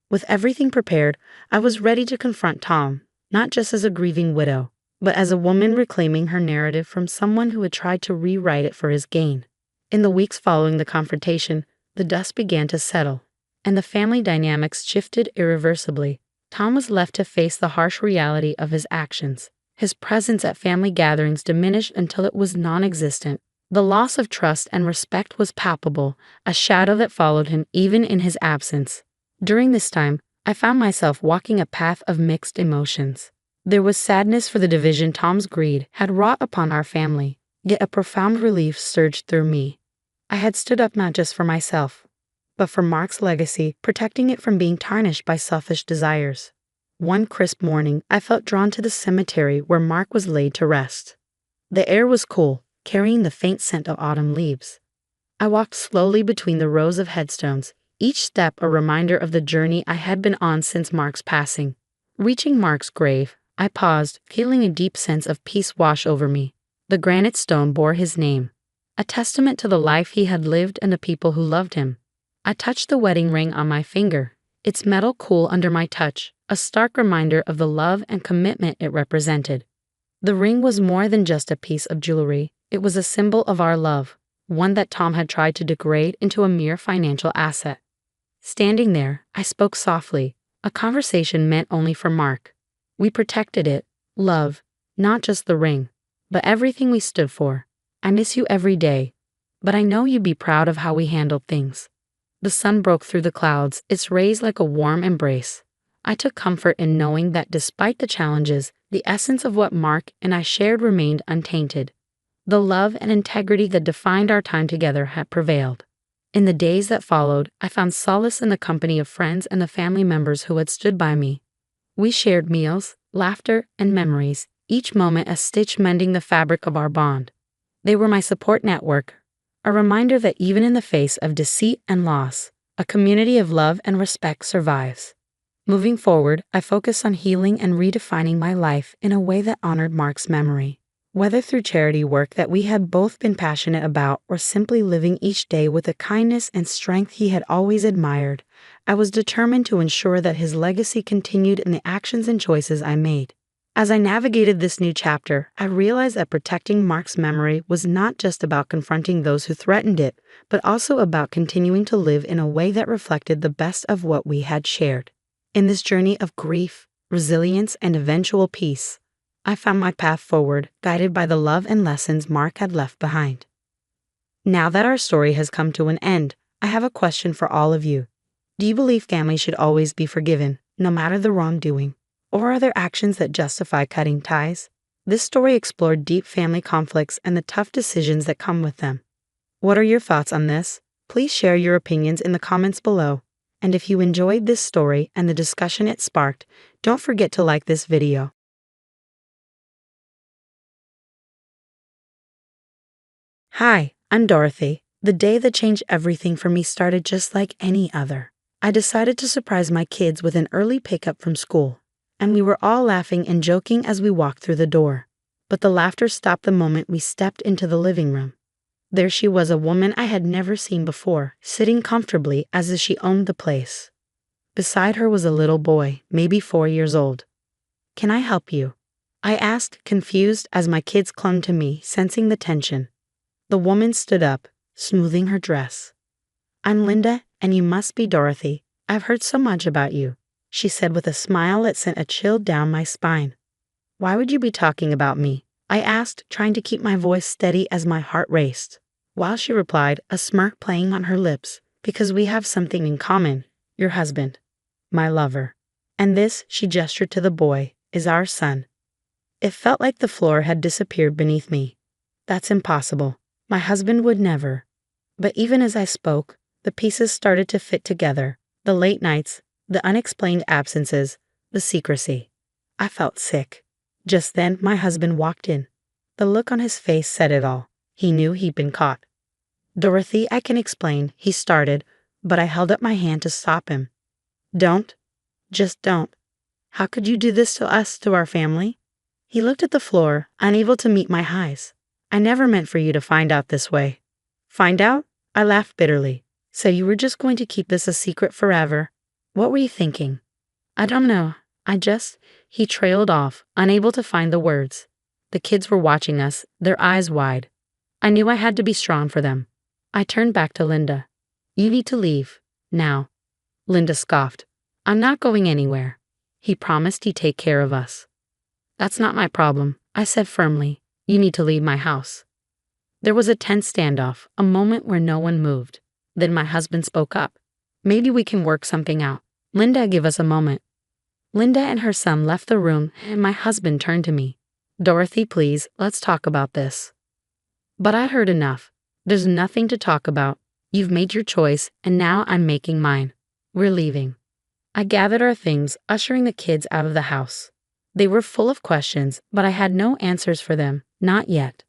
With everything prepared, I was ready to confront Tom, not just as a grieving widow, but as a woman reclaiming her narrative from someone who had tried to rewrite it for his gain. In the weeks following the confrontation, the dust began to settle, and the family dynamics shifted irreversibly. Tom was left to face the harsh reality of his actions. His presence at family gatherings diminished until it was non-existent. The loss of trust and respect was palpable, a shadow that followed him even in his absence. During this time, I found myself walking a path of mixed emotions. There was sadness for the division Tom's greed had wrought upon our family, yet a profound relief surged through me. I had stood up not just for myself, but for Mark's legacy, protecting it from being tarnished by selfish desires. One crisp morning, I felt drawn to the cemetery where Mark was laid to rest. The air was cool, carrying the faint scent of autumn leaves. I walked slowly between the rows of headstones, each step a reminder of the journey I had been on since Mark's passing. Reaching Mark's grave, I paused, feeling a deep sense of peace wash over me. The granite stone bore his name, a testament to the life he had lived and the people who loved him. I touched the wedding ring on my finger, its metal cool under my touch, a stark reminder of the love and commitment it represented. The ring was more than just a piece of jewelry, it was a symbol of our love, one that Tom had tried to degrade into a mere financial asset. Standing there, I spoke softly, a conversation meant only for Mark. We protected it, love, not just the ring, but everything we stood for. I miss you every day, but I know you'd be proud of how we handled things. The sun broke through the clouds, its rays like a warm embrace. I took comfort in knowing that despite the challenges, the essence of what Mark and I shared remained untainted. The love and integrity that defined our time together had prevailed. In the days that followed, I found solace in the company of friends and the family members who had stood by me. We shared meals, laughter, and memories, each moment a stitch mending the fabric of our bond. They were my support network, a reminder that even in the face of deceit and loss, a community of love and respect survives. Moving forward, I focused on healing and redefining my life in a way that honored Mark's memory. Whether through charity work that we had both been passionate about or simply living each day with the kindness and strength he had always admired, I was determined to ensure that his legacy continued in the actions and choices I made. As I navigated this new chapter, I realized that protecting Mark's memory was not just about confronting those who threatened it, but also about continuing to live in a way that reflected the best of what we had shared. In this journey of grief, resilience, and eventual peace, I found my path forward, guided by the love and lessons Mark had left behind. Now that our story has come to an end, I have a question for all of you. Do you believe family should always be forgiven, no matter the wrongdoing? Or are there actions that justify cutting ties? This story explored deep family conflicts and the tough decisions that come with them. What are your thoughts on this? Please share your opinions in the comments below. And if you enjoyed this story and the discussion it sparked, don't forget to like this video. Hi, I'm Dorothy. The day that changed everything for me started just like any other. I decided to surprise my kids with an early pickup from school, and we were all laughing and joking as we walked through the door. But the laughter stopped the moment we stepped into the living room. There she was, a woman I had never seen before, sitting comfortably as if she owned the place. Beside her was a little boy, maybe 4 years old. "Can I help you?" I asked, confused as my kids clung to me, sensing the tension. The woman stood up, smoothing her dress. "I'm Linda, and you must be Dorothy. I've heard so much about you," she said with a smile that sent a chill down my spine. "Why would you be talking about me?" I asked, trying to keep my voice steady as my heart raced. While she replied, a smirk playing on her lips, "Because we have something in common. Your husband, my lover. And this," she gestured to the boy, "is our son." It felt like the floor had disappeared beneath me. "That's impossible. My husband would never." But even as I spoke, the pieces started to fit together. The late nights, the unexplained absences, the secrecy. I felt sick. Just then, my husband walked in. The look on his face said it all. He knew he'd been caught. "Dorothy, I can explain," he started, but I held up my hand to stop him. "Don't. Just don't. How could you do this to us, to our family?" He looked at the floor, unable to meet my eyes. "I never meant for you to find out this way." "Find out?" I laughed bitterly. "So you were just going to keep this a secret forever? What were you thinking?" "I don't know. He trailed off, unable to find the words. The kids were watching us, their eyes wide. I knew I had to be strong for them. I turned back to Linda. "You need to leave. Now." Linda scoffed. "I'm not going anywhere. He promised he'd take care of us." "That's not my problem," I said firmly. "You need to leave my house." There was a tense standoff, a moment where no one moved. Then my husband spoke up. "Maybe we can work something out. Linda, give us a moment. Linda and her son left the room, and my husband turned to me. Dorothy, please, let's talk about this. But I'd heard enough. There's nothing to talk about. You've made your choice, and now I'm making mine. We're leaving. I gathered our things, ushering the kids out of the house. They were full of questions, but I had no answers for them, not yet.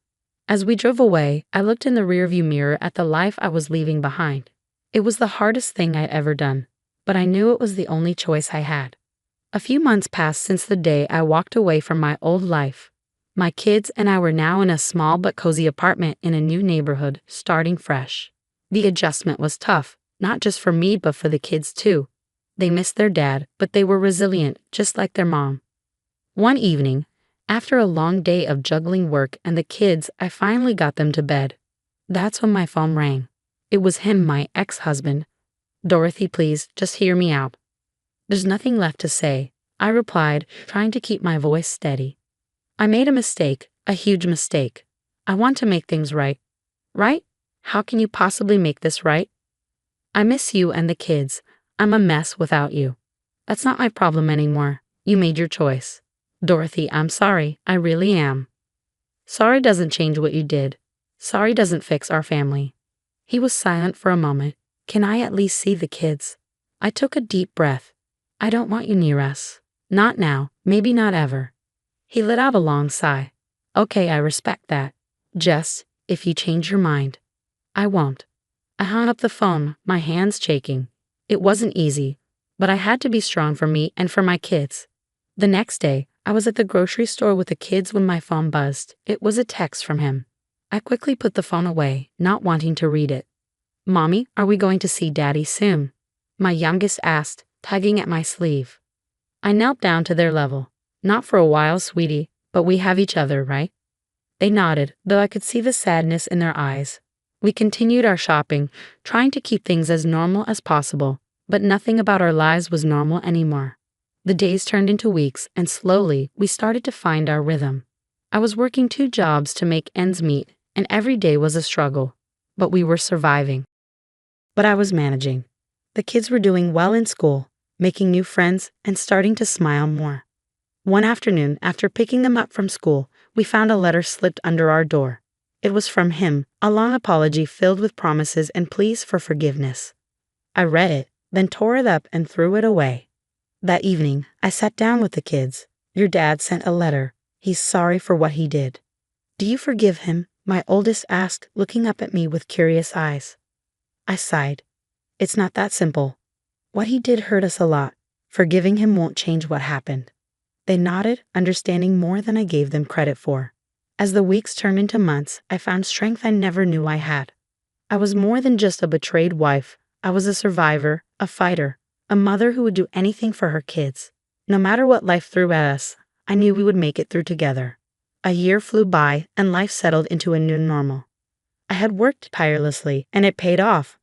As we drove away, I looked in the rearview mirror at the life I was leaving behind. It was the hardest thing I'd ever done, but I knew it was the only choice I had. A few months passed since the day I walked away from my old life. My kids and I were now in a small but cozy apartment in a new neighborhood, starting fresh. The adjustment was tough, not just for me but for the kids too. They missed their dad, but they were resilient, just like their mom. One evening, after a long day of juggling work and the kids, I finally got them to bed. That's when my phone rang. It was him, my ex-husband. Dorothy, please, just hear me out. There's nothing left to say, I replied, trying to keep my voice steady. I made a mistake, a huge mistake. I want to make things right. Right? How can you possibly make this right? I miss you and the kids. I'm a mess without you. That's not my problem anymore. You made your choice. Dorothy, I'm sorry. I really am. Sorry doesn't change what you did. Sorry doesn't fix our family. He was silent for a moment. Can I at least see the kids? I took a deep breath. I don't want you near us. Not now, maybe not ever. He let out a long sigh. Okay, I respect that. Just, if you change your mind. I won't. I hung up the phone, my hands shaking. It wasn't easy, but I had to be strong for me and for my kids. The next day, I was at the grocery store with the kids when my phone buzzed. It was a text from him. I quickly put the phone away, not wanting to read it. Mommy, are we going to see Daddy soon? My youngest asked, tugging at my sleeve. I knelt down to their level. Not for a while, sweetie, but we have each other, right? They nodded, though I could see the sadness in their eyes. We continued our shopping, trying to keep things as normal as possible, but nothing about our lives was normal anymore. The days turned into weeks, and slowly, we started to find our rhythm. I was working 2 jobs to make ends meet, and every day was a struggle. But we were surviving. But I was managing. The kids were doing well in school, making new friends, and starting to smile more. One afternoon, after picking them up from school, we found a letter slipped under our door. It was from him, a long apology filled with promises and pleas for forgiveness. I read it, then tore it up and threw it away. That evening, I sat down with the kids. Your dad sent a letter. He's sorry for what he did. Do you forgive him? My oldest asked, looking up at me with curious eyes. I sighed. It's not that simple. What he did hurt us a lot. Forgiving him won't change what happened. They nodded, understanding more than I gave them credit for. As the weeks turned into months, I found strength I never knew I had. I was more than just a betrayed wife. I was a survivor, a fighter, a mother who would do anything for her kids. No matter what life threw at us, I knew we would make it through together. A year flew by, and life settled into a new normal. I had worked tirelessly, and it paid off.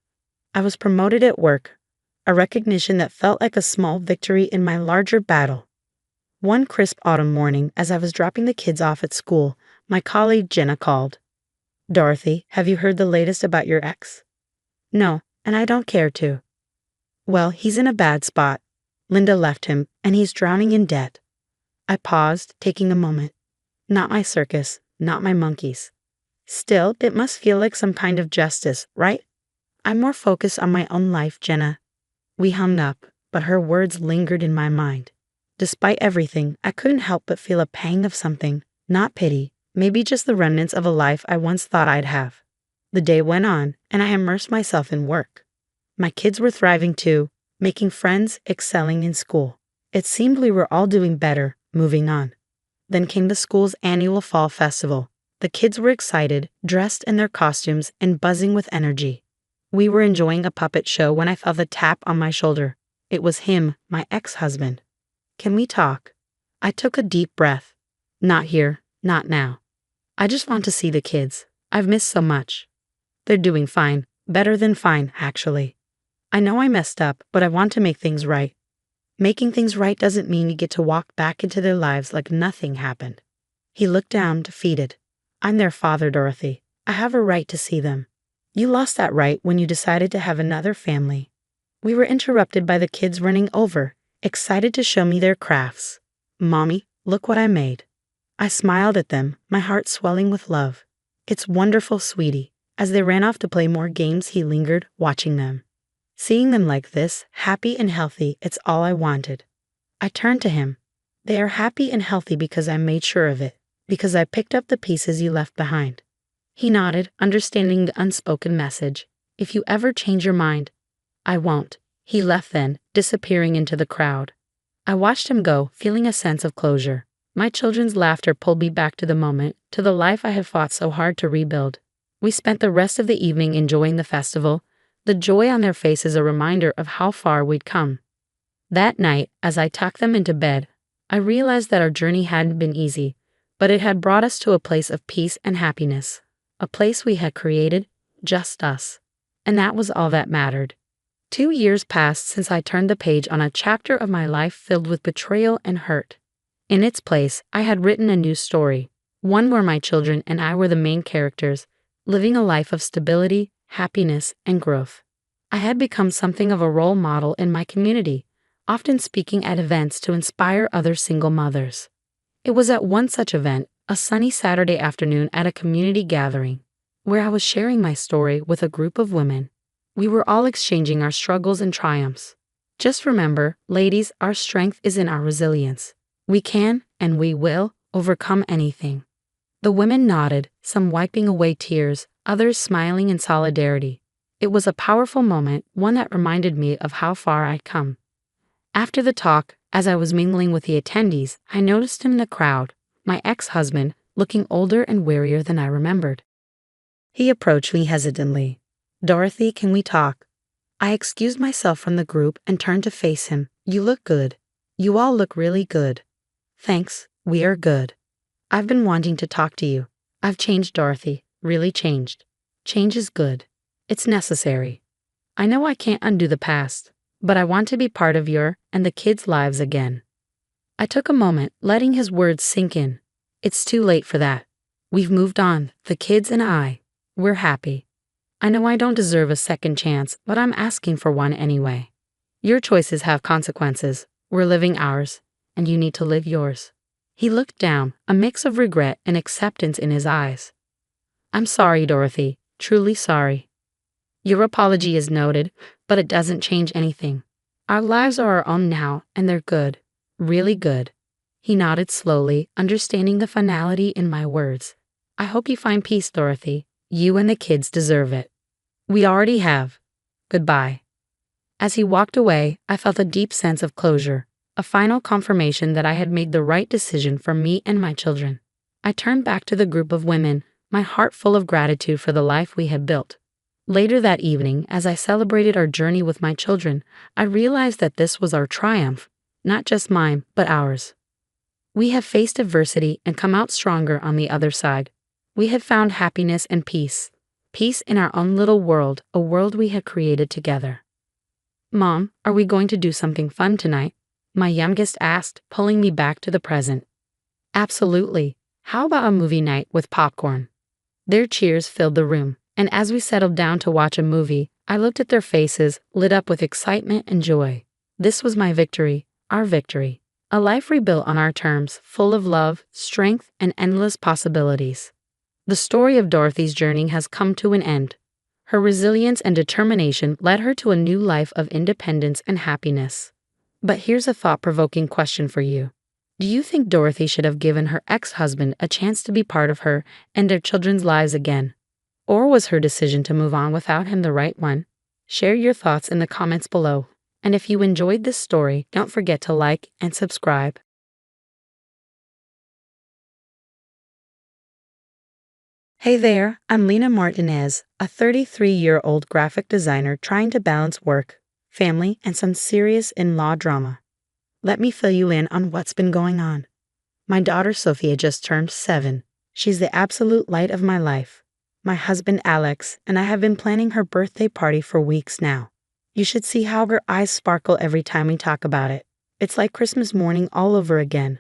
I was promoted at work, a recognition that felt like a small victory in my larger battle. One crisp autumn morning, as I was dropping the kids off at school, my colleague Jenna called. Dorothy, have you heard the latest about your ex? No, and I don't care to. Well, he's in a bad spot. Linda left him, and he's drowning in debt. I paused, taking a moment. Not my circus, not my monkeys. Still, it must feel like some kind of justice, right? I'm more focused on my own life, Jenna. We hung up, but her words lingered in my mind. Despite everything, I couldn't help but feel a pang of something, not pity, maybe just the remnants of a life I once thought I'd have. The day went on, and I immersed myself in work. My kids were thriving too, making friends, excelling in school. It seemed we were all doing better, moving on. Then came the school's annual fall festival. The kids were excited, dressed in their costumes and buzzing with energy. We were enjoying a puppet show when I felt a tap on my shoulder. It was him, my ex-husband. Can we talk? I took a deep breath. Not here, not now. I just want to see the kids. I've missed so much. They're doing fine, better than fine, actually. I know I messed up, but I want to make things right. Making things right doesn't mean you get to walk back into their lives like nothing happened. He looked down, defeated. I'm their father, Dorothy. I have a right to see them. You lost that right when you decided to have another family. We were interrupted by the kids running over, excited to show me their crafts. "Mommy, look what I made." I smiled at them, my heart swelling with love. "It's wonderful, sweetie." As they ran off to play more games, he lingered, watching them. Seeing them like this, happy and healthy, it's all I wanted. I turned to him. "They are happy and healthy because I made sure of it, because I picked up the pieces you left behind." He nodded, understanding the unspoken message. "If you ever change your mind, I won't." He left then, disappearing into the crowd. I watched him go, feeling a sense of closure. My children's laughter pulled me back to the moment, to the life I had fought so hard to rebuild. We spent the rest of the evening enjoying the festival, the joy on their faces a reminder of how far we'd come. That night, as I tucked them into bed, I realized that our journey hadn't been easy, but it had brought us to a place of peace and happiness, a place we had created, just us. And that was all that mattered. 2 years passed since I turned the page on a chapter of my life filled with betrayal and hurt. In its place, I had written a new story, one where my children and I were the main characters, living a life of stability, happiness, and growth. I had become something of a role model in my community, often speaking at events to inspire other single mothers. It was at one such event, a sunny Saturday afternoon at a community gathering, where I was sharing my story with a group of women. We were all exchanging our struggles and triumphs. Just remember, ladies, our strength is in our resilience. We can, and we will, overcome anything. The women nodded, some wiping away tears, others smiling in solidarity. It was a powerful moment, one that reminded me of how far I'd come. After the talk, as I was mingling with the attendees, I noticed him in the crowd, my ex-husband, looking older and wearier than I remembered. He approached me hesitantly. "Dorothy, can we talk?" I excused myself from the group and turned to face him. "You look good. You all look really good." "Thanks, we are good. I've been wanting to talk to you. I've changed, Dorothy, really changed. Change is good. It's necessary. I know I can't undo the past, but I want to be part of your and the kids' lives again." I took a moment, letting his words sink in. "It's too late for that. We've moved on, the kids and I. We're happy. I know I don't deserve a second chance, but I'm asking for one anyway. Your choices have consequences. We're living ours, and you need to live yours." He looked down, a mix of regret and acceptance in his eyes. "I'm sorry, Dorothy, truly sorry. Your apology is noted, but it doesn't change anything. Our lives are our own now, and they're good, really good." He nodded slowly, understanding the finality in my words. "I hope you find peace, Dorothy. You and the kids deserve it. We already have. Goodbye." As he walked away, I felt a deep sense of closure, a final confirmation that I had made the right decision for me and my children. I turned back to the group of women, my heart full of gratitude for the life we had built. Later that evening, as I celebrated our journey with my children, I realized that this was our triumph, not just mine, but ours. We have faced adversity and come out stronger on the other side. We had found happiness and peace. Peace in our own little world, a world we had created together. "Mom, are we going to do something fun tonight?" my youngest asked, pulling me back to the present. "Absolutely. How about a movie night with popcorn?" Their cheers filled the room, and as we settled down to watch a movie, I looked at their faces, lit up with excitement and joy. This was my victory, our victory. A life rebuilt on our terms, full of love, strength, and endless possibilities. The story of Dorothy's journey has come to an end. Her resilience and determination led her to a new life of independence and happiness. But here's a thought-provoking question for you. Do you think Dorothy should have given her ex-husband a chance to be part of her and their children's lives again? Or was her decision to move on without him the right one? Share your thoughts in the comments below. And if you enjoyed this story, don't forget to like and subscribe. Hey there, I'm Lena Martinez, a 33-year-old graphic designer trying to balance work, family, and some serious in-law drama. Let me fill you in on what's been going on. My daughter Sophia just turned 7. She's the absolute light of my life. My husband Alex and I have been planning her birthday party for weeks now. You should see how her eyes sparkle every time we talk about it. It's like Christmas morning all over again.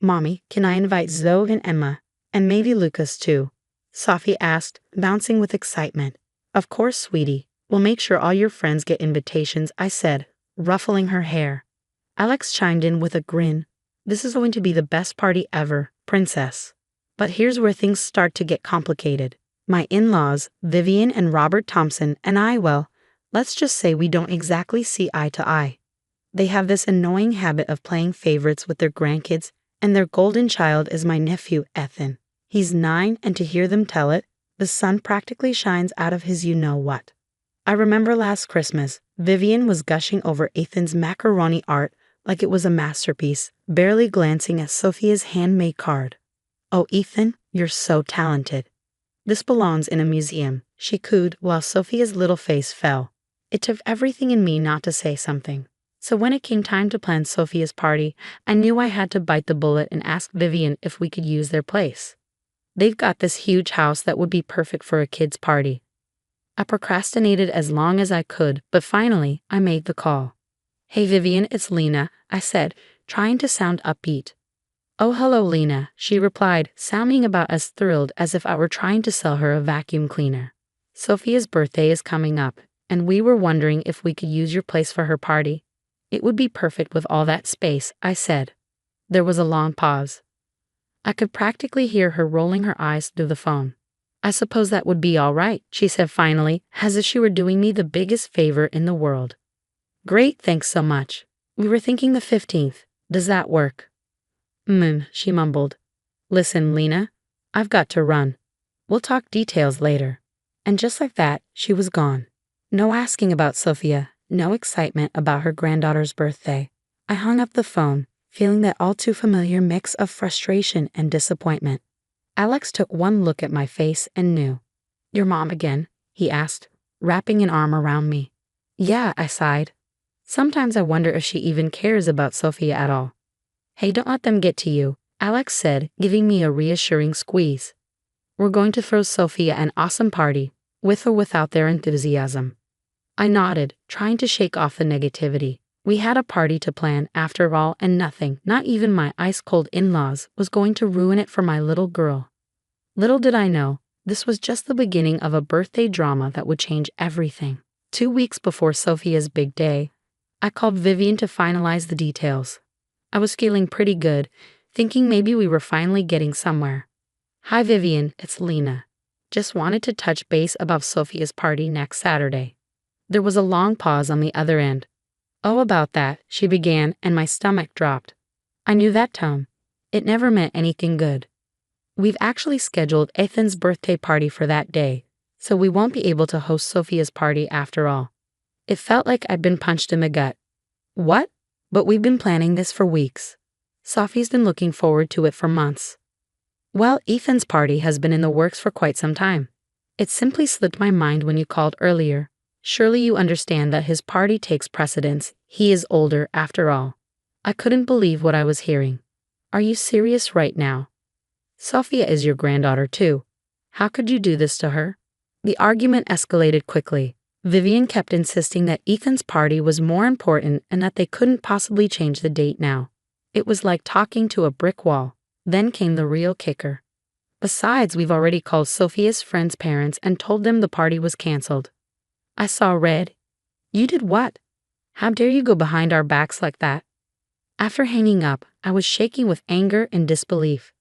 "Mommy, can I invite Zoe and Emma, and maybe Lucas too?" Sophie asked, bouncing with excitement. "Of course, sweetie. We'll make sure all your friends get invitations, I said, ruffling her hair. Alex chimed in with a grin. This is going to be the best party ever, princess. But here's where things start to get complicated. My in-laws, Vivian and Robert Thompson, and I, well, let's just say we don't exactly see eye to eye. They have this annoying habit of playing favorites with their grandkids, and their golden child is my nephew, Ethan. He's 9, and to hear them tell it, the sun practically shines out of his you-know-what. I remember last Christmas, Vivian was gushing over Ethan's macaroni art like it was a masterpiece, barely glancing at Sophia's handmade card. Oh, Ethan, you're so talented. This belongs in a museum, she cooed while Sophia's little face fell. It took everything in me not to say something. So when it came time to plan Sophia's party, I knew I had to bite the bullet and ask Vivian if we could use their place. They've got this huge house that would be perfect for a kid's party. I procrastinated as long as I could, but finally, I made the call. Hey Vivian, it's Lena, I said, trying to sound upbeat. Oh, hello Lena, she replied, sounding about as thrilled as if I were trying to sell her a vacuum cleaner. Sophia's birthday is coming up, and we were wondering if we could use your place for her party. It would be perfect with all that space, I said. There was a long pause. I could practically hear her rolling her eyes through the phone. I suppose that would be all right, she said finally, as if she were doing me the biggest favor in the world. Great, thanks so much. We were thinking the 15th. Does that work? She mumbled. Listen, Lena, I've got to run. We'll talk details later. And just like that, she was gone. No asking about Sophia, no excitement about her granddaughter's birthday. I hung up the phone, feeling that all too familiar mix of frustration and disappointment. Alex took one look at my face and knew. Your mom again? He asked, wrapping an arm around me. Yeah, I sighed. Sometimes I wonder if she even cares about Sophia at all. Hey, don't let them get to you, Alex said, giving me a reassuring squeeze. We're going to throw Sophia an awesome party, with or without their enthusiasm. I nodded, trying to shake off the negativity. We had a party to plan, after all, and nothing, not even my ice-cold in-laws, was going to ruin it for my little girl. Little did I know, this was just the beginning of a birthday drama that would change everything. 2 weeks before Sophia's big day, I called Vivian to finalize the details. I was feeling pretty good, thinking maybe we were finally getting somewhere. Hi Vivian, it's Lena. Just wanted to touch base about Sophia's party next Saturday. There was a long pause on the other end. Oh, about that, she began, and my stomach dropped. I knew that tone. It never meant anything good. We've actually scheduled Ethan's birthday party for that day, so we won't be able to host Sophia's party after all. It felt like I'd been punched in the gut. What? But we've been planning this for weeks. Sophie's been looking forward to it for months. Well, Ethan's party has been in the works for quite some time. It simply slipped my mind when you called earlier. Surely you understand that his party takes precedence. He is older, after all. I couldn't believe what I was hearing. Are you serious right now? Sophia is your granddaughter too. How could you do this to her? The argument escalated quickly. Vivian kept insisting that Ethan's party was more important and that they couldn't possibly change the date now. It was like talking to a brick wall. Then came the real kicker. Besides, we've already called Sophia's friends' parents and told them the party was canceled. I saw red. You did what? How dare you go behind our backs like that? After hanging up, I was shaking with anger and disbelief.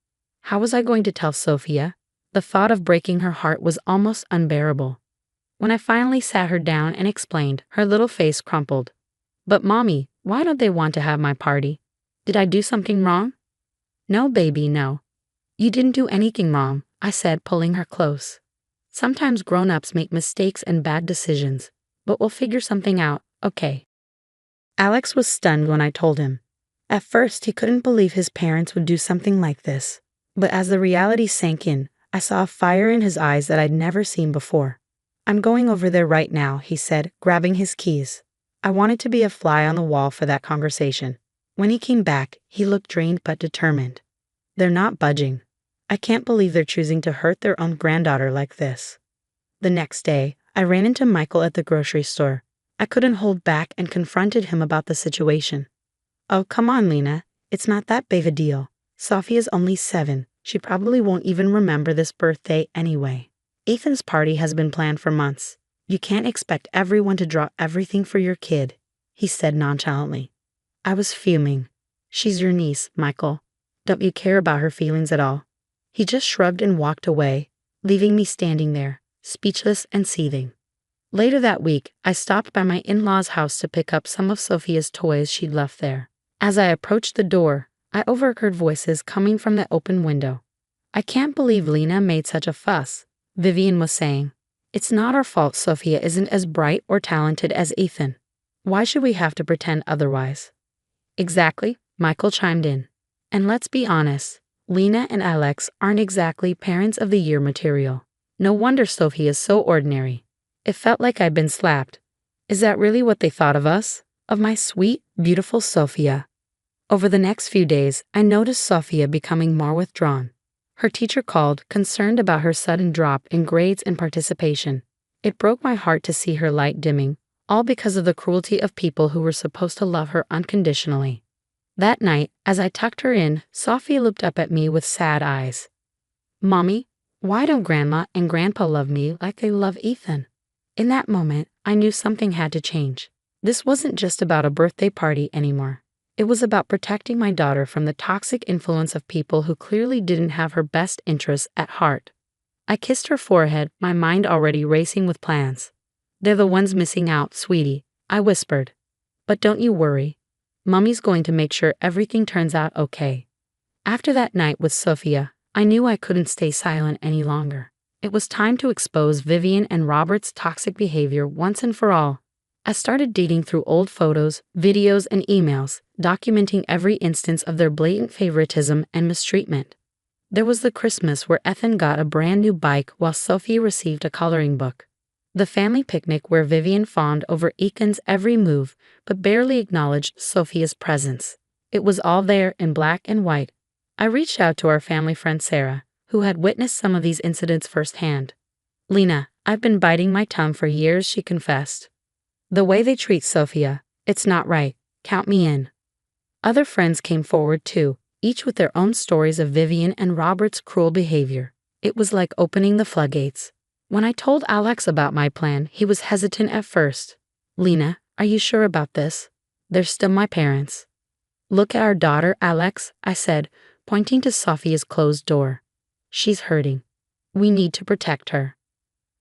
How was I going to tell Sophia? The thought of breaking her heart was almost unbearable. When I finally sat her down and explained, her little face crumpled. But Mommy, why don't they want to have my party? Did I do something wrong? No, baby, no. You didn't do anything wrong, I said, pulling her close. Sometimes grown-ups make mistakes and bad decisions, but we'll figure something out, okay? Alex was stunned when I told him. At first, he couldn't believe his parents would do something like this, but as the reality sank in, I saw a fire in his eyes that I'd never seen before. I'm going over there right now, he said, grabbing his keys. I wanted to be a fly on the wall for that conversation. When he came back, he looked drained but determined. They're not budging. I can't believe they're choosing to hurt their own granddaughter like this. The next day, I ran into Michael at the grocery store. I couldn't hold back and confronted him about the situation. Oh, come on, Lena. It's not that big a deal. Sophia's only 7. She probably won't even remember this birthday anyway. Ethan's party has been planned for months. You can't expect everyone to draw everything for your kid, he said nonchalantly. I was fuming. She's your niece, Michael. Don't you care about her feelings at all? He just shrugged and walked away, leaving me standing there, speechless and seething. Later that week, I stopped by my in-laws' house to pick up some of Sophia's toys she'd left there. As I approached the door, I overheard voices coming from the open window. I can't believe Lena made such a fuss, Vivian was saying. It's not our fault Sophia isn't as bright or talented as Ethan. Why should we have to pretend otherwise? Exactly, Michael chimed in. And let's be honest, Lena and Alex aren't exactly parents of the year material. No wonder Sophie is so ordinary. It felt like I'd been slapped. Is that really what they thought of us? Of my sweet, beautiful Sophia? Over the next few days, I noticed Sophia becoming more withdrawn. Her teacher called, concerned about her sudden drop in grades and participation. It broke my heart to see her light dimming, all because of the cruelty of people who were supposed to love her unconditionally. That night, as I tucked her in, Sophia looked up at me with sad eyes. Mommy, why don't Grandma and Grandpa love me like they love Ethan? In that moment, I knew something had to change. This wasn't just about a birthday party anymore. It was about protecting my daughter from the toxic influence of people who clearly didn't have her best interests at heart. I kissed her forehead, my mind already racing with plans. They're the ones missing out, sweetie, I whispered. But don't you worry. Mummy's going to make sure everything turns out okay. After that night with Sophia, I knew I couldn't stay silent any longer. It was time to expose Vivian and Robert's toxic behavior once and for all. I started digging through old photos, videos, and emails, documenting every instance of their blatant favoritism and mistreatment. There was the Christmas where Ethan got a brand new bike while Sophie received a coloring book. The family picnic where Vivian fawned over Ethan's every move but barely acknowledged Sophia's presence. It was all there in black and white. I reached out to our family friend Sarah, who had witnessed some of these incidents firsthand. Lena, I've been biting my tongue for years, she confessed. The way they treat Sophia, it's not right. Count me in. Other friends came forward too, each with their own stories of Vivian and Robert's cruel behavior. It was like opening the floodgates. When I told Alex about my plan, he was hesitant at first. Lena, are you sure about this? They're still my parents. Look at our daughter, Alex, I said, pointing to Sophia's closed door. She's hurting. We need to protect her.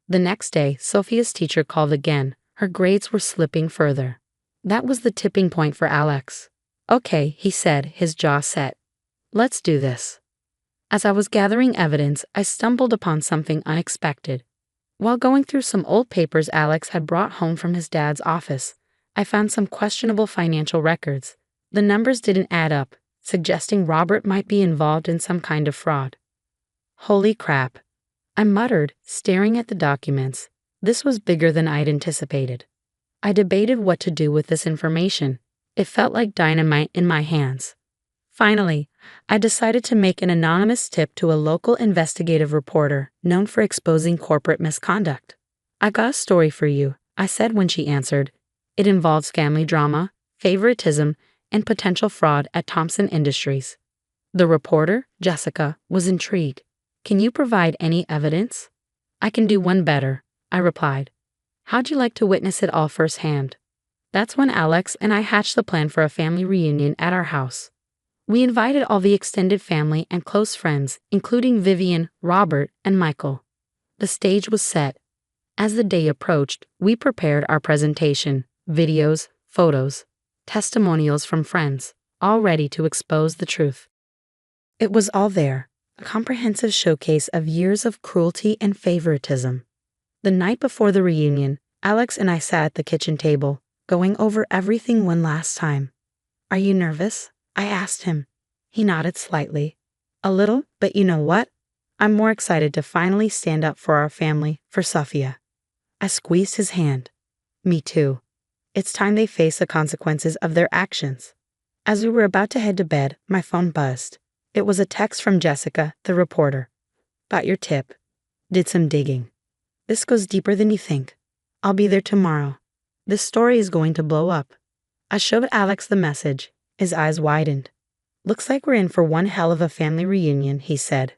The next day, Sophia's teacher called again. Her grades were slipping further. That was the tipping point for Alex. Okay, he said, his jaw set. Let's do this. As I was gathering evidence, I stumbled upon something unexpected. While going through some old papers Alex had brought home from his dad's office, I found some questionable financial records. The numbers didn't add up, suggesting Robert might be involved in some kind of fraud. Holy crap, I muttered, staring at the documents. This was bigger than I'd anticipated. I debated what to do with this information. It felt like dynamite in my hands. Finally, I decided to make an anonymous tip to a local investigative reporter known for exposing corporate misconduct. I got a story for you, I said when she answered. It involves family drama, favoritism, and potential fraud at Thompson Industries. The reporter, Jessica, was intrigued. Can you provide any evidence? I can do one better, I replied. How'd you like to witness it all firsthand? That's when Alex and I hatched the plan for a family reunion at our house. We invited all the extended family and close friends, including Vivian, Robert, and Michael. The stage was set. As the day approached, we prepared our presentation, videos, photos, testimonials from friends, all ready to expose the truth. It was all there, a comprehensive showcase of years of cruelty and favoritism. The night before the reunion, Alex and I sat at the kitchen table, going over everything one last time. Are you nervous? I asked him. He nodded slightly. A little, but you know what? I'm more excited to finally stand up for our family, for Sophia. I squeezed his hand. Me too. It's time they face the consequences of their actions. As we were about to head to bed, my phone buzzed. It was a text from Jessica, the reporter. Got your tip. Did some digging. This goes deeper than you think. I'll be there tomorrow. This story is going to blow up. I showed Alex the message. His eyes widened. Looks like we're in for one hell of a family reunion, he said.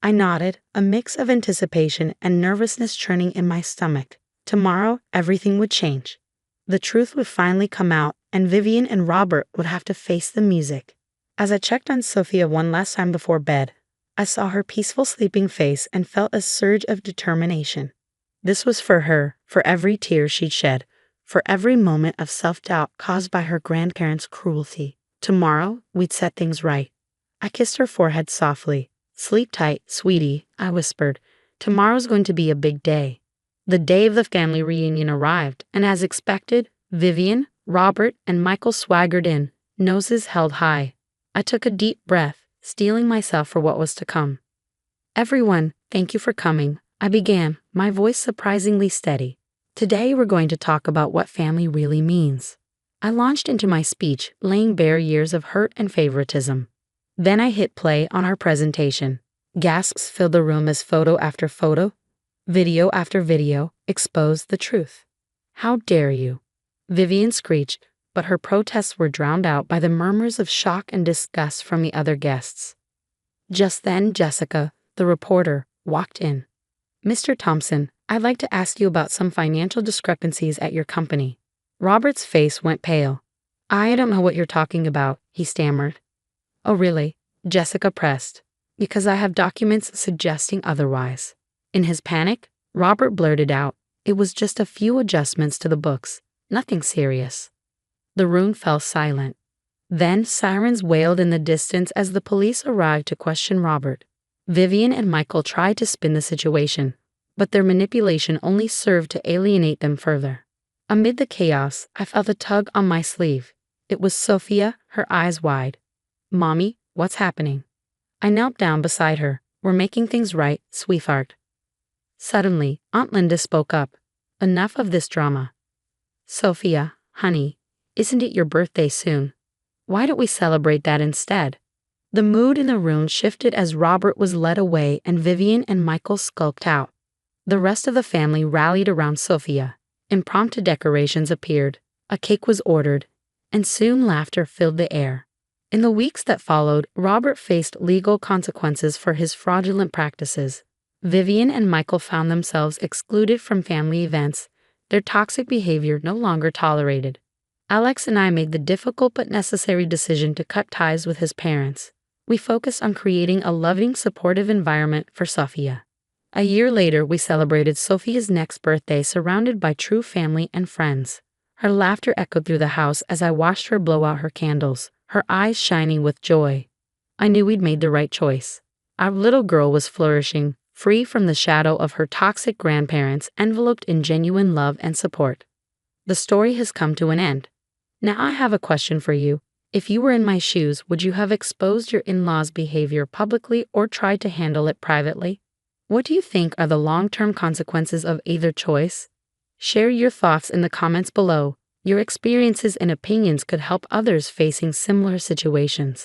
I nodded, a mix of anticipation and nervousness churning in my stomach. Tomorrow, everything would change. The truth would finally come out, and Vivian and Robert would have to face the music. As I checked on Sophia one last time before bed, I saw her peaceful sleeping face and felt a surge of determination. This was for her, for every tear she'd shed, for every moment of self-doubt caused by her grandparents' cruelty. Tomorrow, we'd set things right. I kissed her forehead softly. "Sleep tight, sweetie," I whispered. "Tomorrow's going to be a big day." The day of the family reunion arrived, and as expected, Vivian, Robert, and Michael swaggered in, noses held high. I took a deep breath, steeling myself for what was to come. "Everyone, thank you for coming," I began, my voice surprisingly steady. "Today we're going to talk about what family really means." I launched into my speech, laying bare years of hurt and favoritism. Then I hit play on our presentation. Gasps filled the room as photo after photo, video after video, exposed the truth. "How dare you?" Vivian screeched, but her protests were drowned out by the murmurs of shock and disgust from the other guests. Just then, Jessica, the reporter, walked in. "Mr. Thompson, I'd like to ask you about some financial discrepancies at your company." Robert's face went pale. "I don't know what you're talking about," he stammered. "Oh, really?" Jessica pressed. "Because I have documents suggesting otherwise." In his panic, Robert blurted out, "It was just a few adjustments to the books, nothing serious." The room fell silent. Then sirens wailed in the distance as the police arrived to question Robert. Vivian and Michael tried to spin the situation, but their manipulation only served to alienate them further. Amid the chaos, I felt a tug on my sleeve. It was Sophia, her eyes wide. "Mommy, what's happening?" I knelt down beside her. "We're making things right, sweetheart." Suddenly, Aunt Linda spoke up. "Enough of this drama. Sophia, honey, isn't it your birthday soon? Why don't we celebrate that instead?" The mood in the room shifted as Robert was led away and Vivian and Michael skulked out. The rest of the family rallied around Sophia. Impromptu decorations appeared, a cake was ordered, and soon laughter filled the air. In the weeks that followed, Robert faced legal consequences for his fraudulent practices. Vivian and Michael found themselves excluded from family events, their toxic behavior no longer tolerated. Alex and I made the difficult but necessary decision to cut ties with his parents. We focused on creating a loving, supportive environment for Sophia. A year later, we celebrated Sophia's next birthday surrounded by true family and friends. Her laughter echoed through the house as I watched her blow out her candles, her eyes shining with joy. I knew we'd made the right choice. Our little girl was flourishing, free from the shadow of her toxic grandparents, enveloped in genuine love and support. The story has come to an end. Now I have a question for you. If you were in my shoes, would you have exposed your in-laws' behavior publicly or tried to handle it privately? What do you think are the long-term consequences of either choice? Share your thoughts in the comments below. Your experiences and opinions could help others facing similar situations.